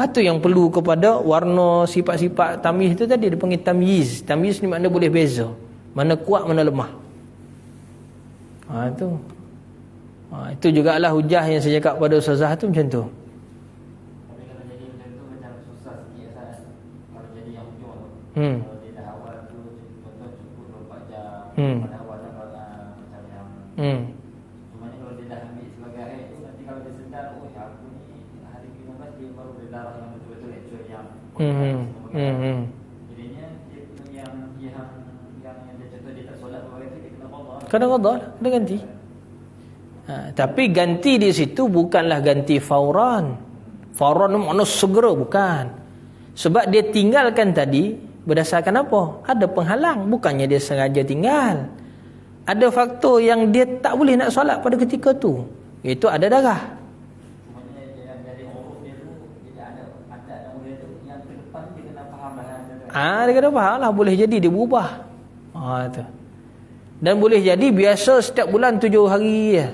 Itu yang perlu kepada warna sifat-sifat tamyiz itu tadi. Dia panggil tamyiz. Tamyiz ni makna boleh beza. Mana kuat, mana lemah. Itu jugalah hujah yang saya cakap pada ustazah tu macam tu. Tapi kalau jadi macam tu macam susah sikit Ustaz. Kalau jadi yang hujung tu. Kalau dia dah awal tu contoh cukup 24 jam. Pada awal macam yang cuma ni kalau dia dah ambil sebagai haid tu, nanti kalau dia sedar aku ni hari 15 dia baru berdarah yang betul-betul actual yang jadinya dia yang dia contoh dia tak solat beberapa kali, dia kena qada. Kena qada, dia ganti. Tapi ganti di situ bukanlah ganti fauran. Fauran makna segera, bukan. Sebab dia tinggalkan tadi berdasarkan apa? Ada penghalang, bukannya dia sengaja tinggal. Ada faktor yang dia tak boleh nak solat pada ketika tu, iaitu ada darah. Dia kena faham lah. Boleh jadi dia berubah. Tu. Dan boleh jadi biasa setiap bulan 7 hari je.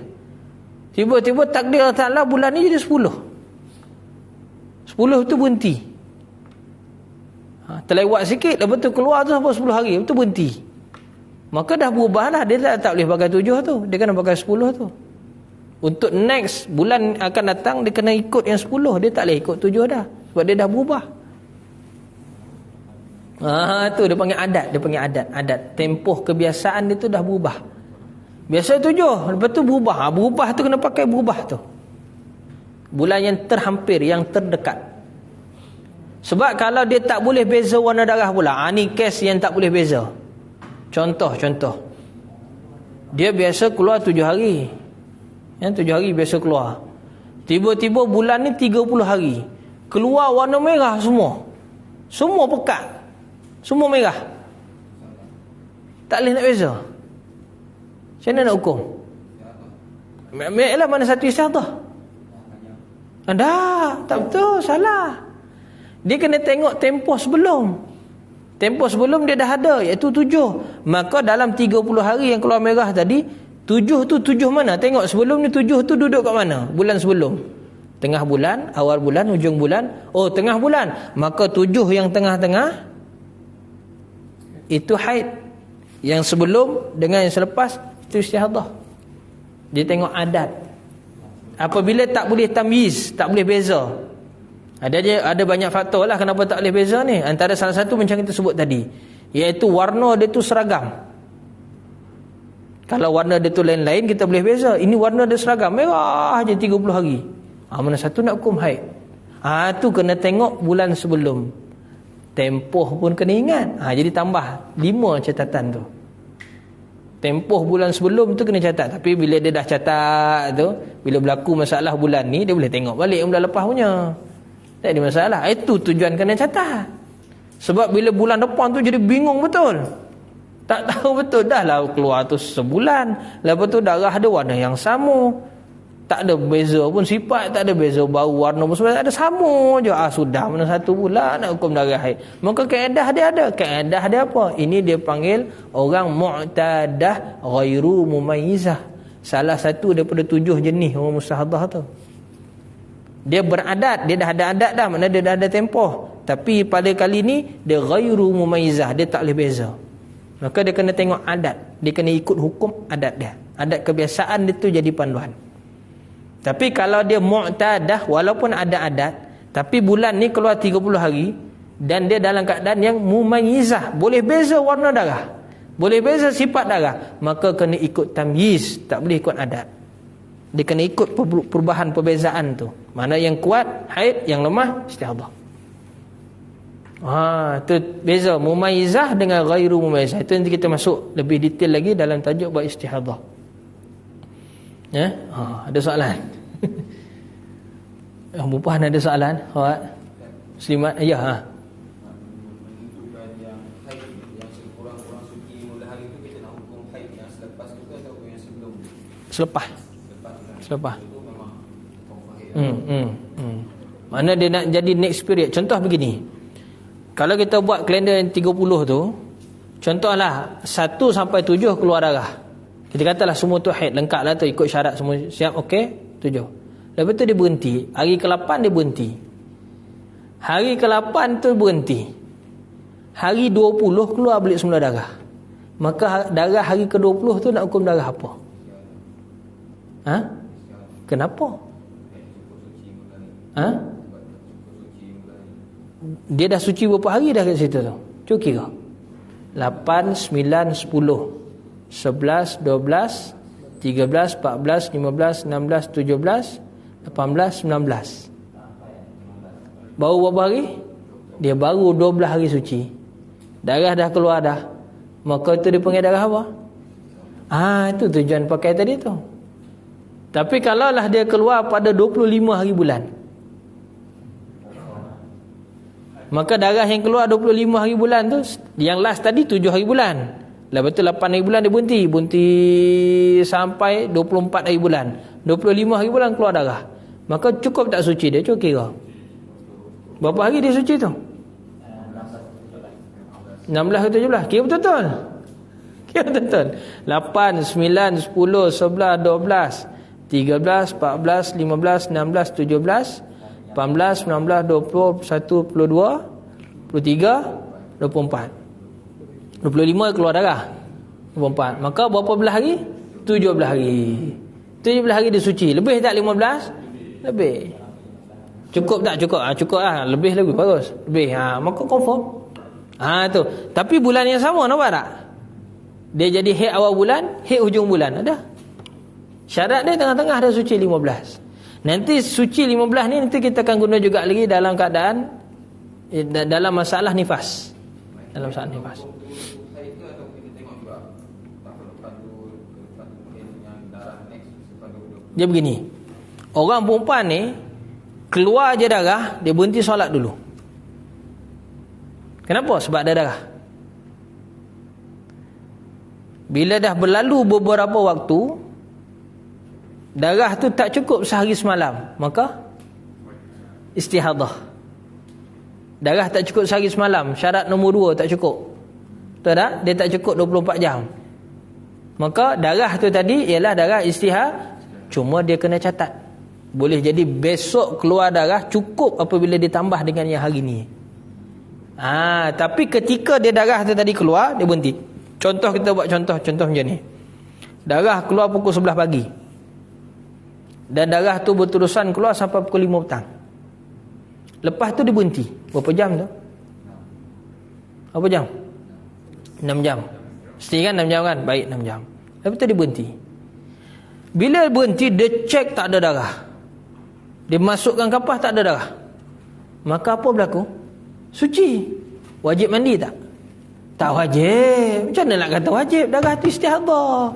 Tiba-tiba takdir Ta'ala bulan ni jadi 10 tu berhenti. Terlewat sikit, lepas tu keluar tu sampai 10 hari, lepas tu berhenti. Maka dah berubah lah. Dia tak boleh pakai 7 tu, dia kena pakai 10 tu. Untuk next bulan akan datang, dia kena ikut yang 10. Dia tak boleh ikut 7 dah, sebab dia dah berubah. Tu dia panggil adat. Dia panggil adat. Tempoh kebiasaan dia tu dah berubah. Biasa 7, lepas tu berubah. Berubah tu kena pakai berubah tu. Bulan yang terhampir, yang terdekat. Sebab kalau dia tak boleh beza warna darah pula, ni kes yang tak boleh beza. Contoh. Dia biasa keluar 7 hari. Yang 7 hari biasa keluar. Tiba-tiba bulan ni 30 hari. Keluar warna merah semua. Semua pekat. Semua merah. Tak boleh nak beza. Macam mana nak hukum? Lah mana satu istihadah? Tak betul, salah. Dia kena tengok tempoh sebelum. Tempoh sebelum dia dah ada, iaitu 7. Maka dalam 30 hari yang keluar merah tadi, 7 tu 7 mana? Tengok sebelum ni 7 tu duduk kat mana? Bulan sebelum. Tengah bulan, awal bulan, hujung bulan. Tengah bulan. Maka 7 yang tengah-tengah itu haid. Yang sebelum dengan yang selepas itu istihadah. Dia tengok adat. Apabila tak boleh tamyiz, tak boleh beza. Ada banyak faktor lah kenapa tak boleh beza ni. Antara salah satu macam kita sebut tadi, iaitu warna dia tu seragam. Kalau warna dia tu lain-lain, kita boleh beza. Ini warna dia seragam, merah je 30 hari. Mana satu nak hukum haid? Tu kena tengok bulan sebelum. Tempoh pun kena ingat. Jadi tambah 5 catatan tu. Tempoh bulan sebelum tu kena catat. Tapi bila dia dah catat tu, bila berlaku masalah bulan ni, dia boleh tengok balik yang bulan lepas punya. Tak ada masalah. Itu tujuan kena catat. Sebab bila bulan depan tu jadi bingung betul. Tak tahu betul. Dah lah keluar tu sebulan. Lepas tu darah ada warna yang sama. Tak ada beza pun sifat, tak ada beza bau, warna pun semua tak ada, sama je. Sudah mana satu pula nak hukum darah haid. Maka kaedah dia ada. Kaedah dia apa? Ini dia panggil orang mu'tadah ghairu mumayyizah. Salah satu daripada 7 jenis orang mustahadah tu. Dia beradat, dia dah ada adat dah, maknanya dia dah ada tempoh. Tapi pada kali ni dia ghairu mumayyizah, dia tak boleh beza. Maka dia kena tengok adat, dia kena ikut hukum adat dia. Adat kebiasaan dia tu jadi panduan. Tapi kalau dia mu'tadah, walaupun ada adat, tapi bulan ni keluar 30 hari, dan dia dalam keadaan yang mumayyizah, boleh beza warna darah, boleh beza sifat darah, maka kena ikut tamyiz, tak boleh ikut adat. Dia kena ikut perubahan perbezaan tu. Mana yang kuat haid, yang lemah istihadah. Tu beza mumayyizah dengan ghairu mumayyizah. Itu nanti kita masuk lebih detail lagi dalam tajuk bab istihadah. Ya? Ada soalan? Perempuan ada soalan? Awak? Muslimat? Ya. Menentukan yang haid, yang sekurang-kurang suci mula hari itu, kita nak hukum haid yang selepas itu atau yang sebelum? Selepas. Itu memang haid. Mana dia nak jadi next period. Contoh begini, kalau kita buat kalender yang 30 tu, contohlah 1 sampai 7 keluar darah, kita katalah semua tu haid, lengkap lah tu, ikut syarat semua siap, okey, 7. Lepas tu dia berhenti, hari ke-8 dia berhenti, hari ke-8 tu berhenti, hari 20 keluar balik semula darah. Maka darah hari ke-20 tu nak hukum darah apa? Kenapa? Dia dah suci berapa hari dah kat situ tu? Cuba kira. 8, 9, 10, 11, 12, 13, 14, 15, 16, 17, 18, 19. Baru berapa hari? Dia baru 12 hari suci. Darah dah keluar dah. Maka itu dipanggil darah apa? Itu tujuan pakai tadi tu. Tapi kalaulah dia keluar pada 25 hari bulan, maka darah yang keluar 25 hari bulan tu, yang last tadi 7 hari bulan, lepas tu 8 hari bulan dia berhenti sampai 24 hari bulan, 25 hari bulan keluar darah, maka cukup tak suci dia? Cuba kira berapa hari dia suci tu? 16 ke 17? Kira betul-betul. 8, 9, 10, 11, 12, 13, 14, 15, 16, 17, 18, 19, 20, 21, 22, 23, 24, 25 keluar darah, 24. Maka berapa belah hari? 17 hari. 17 hari dia suci. Lebih tak 15? Lebih. Cukup tak? Cukup. Cukup lah. Lebih bagus. Lebih. Maka confirm. Tu. Tapi bulan yang sama, nampak tak? Dia jadi haid awal bulan, haid hujung bulan. Ada. Syarat dia tengah-tengah dah suci 15. Nanti suci 15 ni nanti kita akan guna juga lagi dalam keadaan dalam masalah nifas. Dalam masalah nifas. Dia begini. Orang perempuan ni keluar je darah, dia berhenti solat dulu. Kenapa? Sebab ada darah. Bila dah berlalu beberapa waktu, darah tu tak cukup sehari semalam, maka istihadah. Darah tak cukup sehari semalam, syarat nombor 2 tak cukup. Betul tak? Dia tak cukup 24 jam. Maka darah tu tadi ialah darah istihad, cuma dia kena catat. Boleh jadi besok keluar darah cukup apabila ditambah dengan yang hari ni. Tapi ketika dia darah tu tadi keluar, dia berhenti. Contoh, kita buat contoh macam ni. Darah keluar pukul 11 pagi. Dan darah tu berterusan keluar sampai pukul 5 petang. Lepas tu dia berhenti. Berapa jam tu? Berapa jam? 6 jam. Mesti kan 6 jam kan? Baik, 6 jam. Lepas tu dia berhenti. Bila berhenti, dia cek tak ada darah. Dia masukkan kapas, tak ada darah. Maka apa berlaku? Suci. Wajib mandi tak? Tak wajib. Macam mana nak kata wajib? Darah tu istihadah.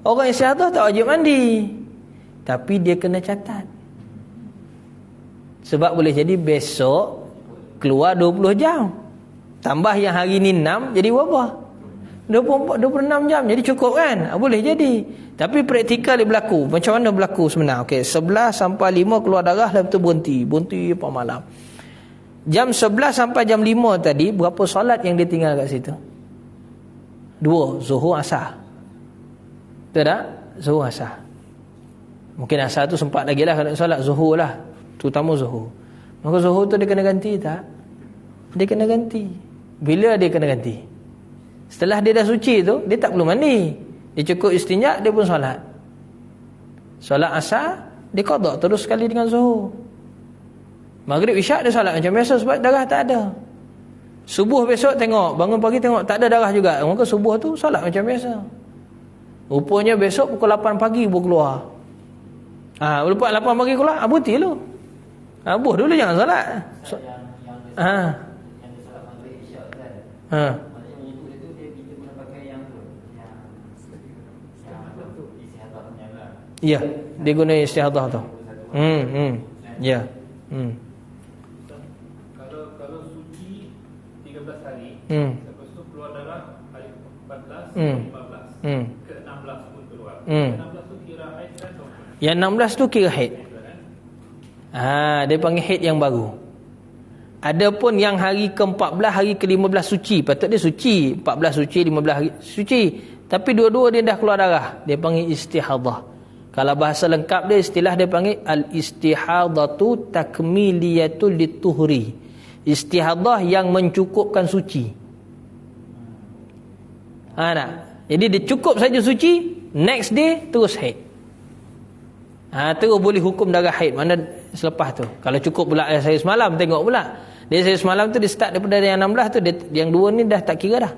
Orang istihadah tak wajib mandi. Tapi dia kena catat. Sebab boleh jadi besok keluar 20 jam. Tambah yang hari ni 6, jadi berapa? 26 jam. Jadi cukup kan? Boleh jadi. Tapi praktikal dia berlaku. Macam mana berlaku sebenarnya? Okey, 11 sampai 5 keluar darah, lepas tu berhenti. Berhenti apa malam. Jam 11 sampai jam 5 tadi, berapa solat yang dia tinggal kat situ? 2, Zuhur, Asar. Betul tak? Zuhur, Asar. Mungkin Asar tu sempat lagi lah kalau solat Zuhur lah. Terutama Zuhur. Maka Zuhur tu dia kena ganti tak? Dia kena ganti. Bila dia kena ganti? Setelah dia dah suci tu, dia tak perlu mandi. Dia cukup istinja, dia pun solat. Solat Asar, dia qada terus sekali dengan Zuhur. Maghrib, Isyak dia solat macam biasa sebab darah tak ada. Subuh besok tengok, bangun pagi tengok tak ada darah juga, maka subuh tu solat macam biasa. Rupanya besok pukul 8 pagi baru keluar. Lepas 8 pagi keluar, berhenti dulu. Abuh dulu jangan solat. Yang disolat maghrib isyak kan. Maksudnya wuduk itu dia guna pakai yang tu. Yang istihadah punya lah. Ya, dia guna istihadah tu. Ya. Kalau suci 13 hari, lepas tu keluar darah hari 14, 15, ke 16 pun keluar. 16 tu kira haid kan? Yang 16 tu kira haid. Dia panggil haid yang baru. Adapun yang hari ke-14, hari ke-15 suci, patut dia suci, 14 suci, 15 hari suci. Tapi dua-dua dia dah keluar darah, dia panggil istihadah. Kalau bahasa lengkap dia, istilah dia panggil al-istihadatu takmiliyatul lituhri. Istihadah yang mencukupkan suci. Nak? Jadi dia cukup saja suci, next day terus haid. Terus boleh hukum darah haid. Mana selepas tu? Kalau cukup pula saya semalam, tengok pula. Dia saya semalam tu dia start daripada yang 16 tu, yang 2 ni dah tak kira dah.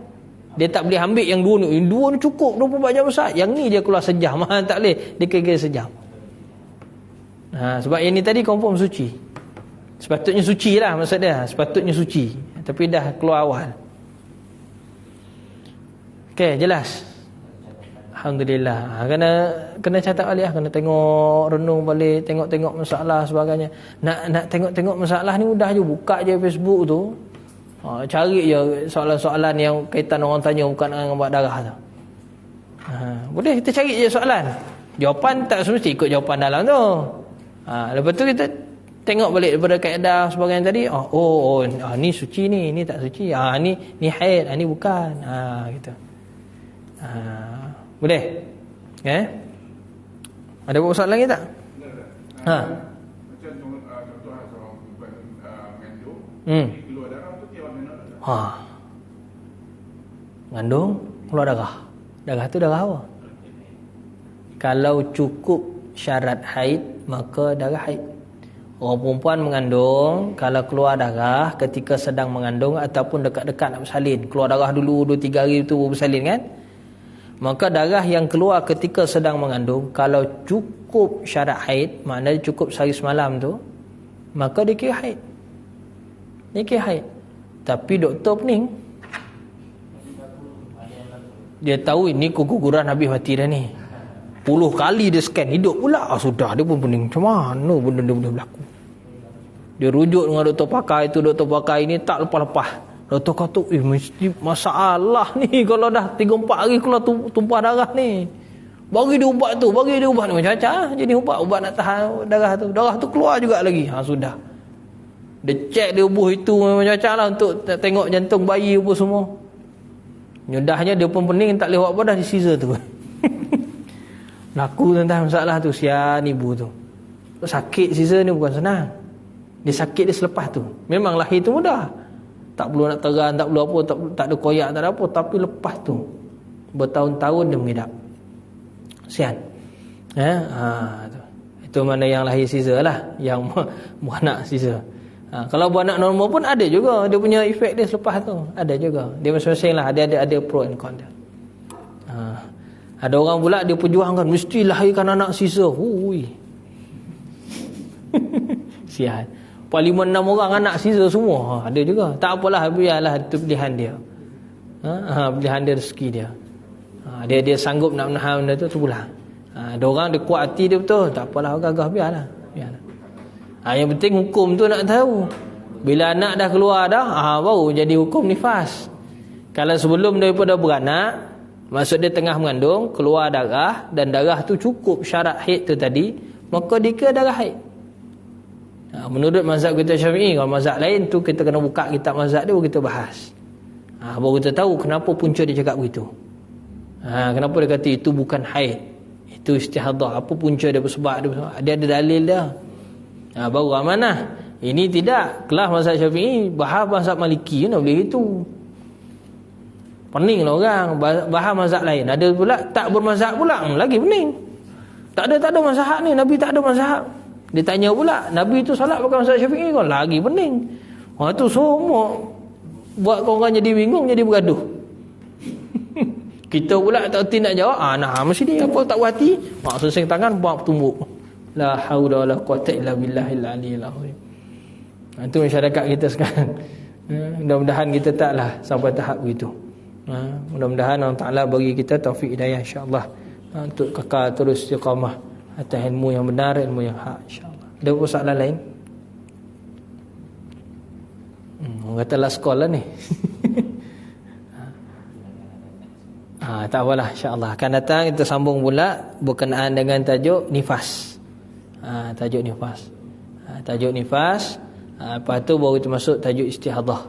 Dia tak boleh ambil yang 2 ni. Yang 2 ni cukup 24 jam besar. Yang ni dia keluar sejam. Tak boleh. Dia kira sejam. Sebab yang ni tadi confirm suci. Sepatutnya suci lah maksud dia. Sepatutnya suci. Tapi dah keluar awal. Okey, jelas. Alhamdulillah. Kena catat balik lah. Kena tengok, renung balik, tengok-tengok masalah sebagainya. Nak tengok-tengok masalah ni mudah je. Buka je Facebook tu. Cari je soalan-soalan yang kaitan orang tanya bukan dengan buat darah tu. Boleh kita cari je soalan. Jawapan tak semesti ikut jawapan dalam tu. Lepas tu kita tengok balik daripada kaedah sebagainya tadi. Ni suci ni tak suci. Ni haid, ni bukan. Gitu. Boleh? Ada buat soalan lagi tak? Macam contoh seorang mengandung, keluar darah tu tiap mana? Mengandung, keluar darah. Darah tu darah apa? Kalau cukup syarat haid, maka darah haid. Orang perempuan mengandung, kalau keluar darah ketika sedang mengandung ataupun dekat-dekat nak bersalin, keluar darah dulu 2-3 hari tu bersalin kan? Maka darah yang keluar ketika sedang mengandung, kalau cukup syarat haid, maknanya cukup sehari semalam tu, maka dia kira haid. Dia kira haid. Tapi doktor pening. Dia tahu ini keguguran habis mati dah ni. 10 kali dia scan hidup pula. Sudah, dia pun pening. Macam mana benda dia boleh berlaku? Dia rujuk dengan doktor pakar itu, doktor pakar ini tak lepas-lepas. Doktor kata, mesti masalah ni kalau dah 3-4 hari keluar tumpah darah ni. Bagi dia ubat tu, bagi dia ubat ni. Macam-macam jadi ubat nak tahan darah tu. Darah tu keluar juga lagi. Sudah. Dia cek dia ubuh itu macam-macam lah untuk tengok jantung bayi apa semua. Nyudahnya dia pun pening, tak boleh buat apa dah di Caesar tu. Laku tentang masalah tu, sian ibu tu. Sakit Caesar ni bukan senang. Dia sakit dia selepas tu. Memang lahir tu mudah. Tak perlu nak teran, tak perlu apa, tak ada koyak, tak ada apa. Tapi lepas tu bertahun-tahun dia mengidap. Sian. Itu mana yang lahir Caesar lah, yang beranak Caesar. Kalau beranak normal pun ada juga dia punya efek dia selepas tu. Ada juga. Dia masing-masing lah, ada pro and con dia. Ada orang pula dia perjuangkan mesti lahirkan anak Caesar. Sian. Paling 6 orang anak Caesar semua. Ada juga. Tak apalah, biarlah itu pilihan dia. Pilihan dia, rezeki dia. Dia sanggup nak menahan benda tu pulang. Ada orang dia kuat hati dia betul. Tak apalah, gagah biarlah. Yang penting hukum tu nak tahu. Bila anak dah keluar dah, baru jadi hukum nifas. Kalau sebelum daripada beranak, maksud dia tengah mengandung, keluar darah dan darah tu cukup syarat haid tu tadi, maka dia kira darah haid. Menurut mazhab kita Syafi'i. Kalau mazhab lain tu kita kena buka kitab mazhab dia baru kita bahas. Baru kita tahu kenapa punca dia cakap begitu. Kenapa dia kata itu bukan haid, itu istihadah. Apa punca dia, sebab dia ada dalil dia. Baru amanah. Ini tidak. Kelas mazhab Syafi'i, bahas mazhab Maliki nak boleh gitu. Pening lah orang bahas mazhab lain. Ada pula tak bermazhab pula, lagi pening. Tak ada mazhab ni, Nabi tak ada mazhab. Dia tanya pula, Nabi tu salat pakai mazhab Syafi'i kan, lagi pening. Tu semua Buat orang jadi bingung, jadi bergaduh. Kita pula tak erti nak jawab. Nah, mesti dia apa tak berhati. Mak sesing tangan buat tumbuk. La haula wala quwata illa billahil aliyil azim. Itu masyarakat kita sekarang. Mudah-mudahan kita taklah sampai tahap begitu. Mudah-mudahan Allah Taala bagi kita taufik hidayah insya-Allah untuk kekal terus istiqamah atas ilmu yang benar, ilmu yang hak insya-Allah. Ada soalan lain? Orang kata last call lah ni. Tak apalah, insya-Allah akan datang kita sambung pula berkenaan dengan tajuk nifas. Tajuk nifas. Tajuk nifas. Lepas tu baru termasuk tajuk istihadah.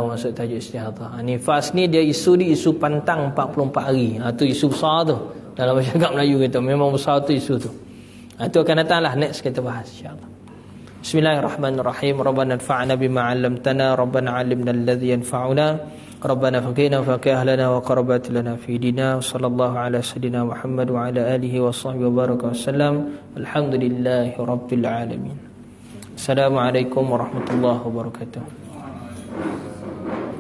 Masuk tajuk istihadah. Nifas ni dia isu pantang 44 hari. Tu isu besar tu. Dalam masyarakat Melayu kita memang besar tu isu tu. Tu akan datanglah next kita bahas insya-Allah. Bismillahirrahmanirrahim. Rabbana anfa'na bima 'allamtana, Rabbana 'allimna alladhi yanfa'una, Rabbana faqina faqih lana wa qarabat lana fi dina. Sallallahu ala sayidina Muhammad wa ala alihi wa sahbihi wa baraka wasallam. Alhamdulillahi rabbil alamin. Assalamualaikum warahmatullahi wabarakatuh.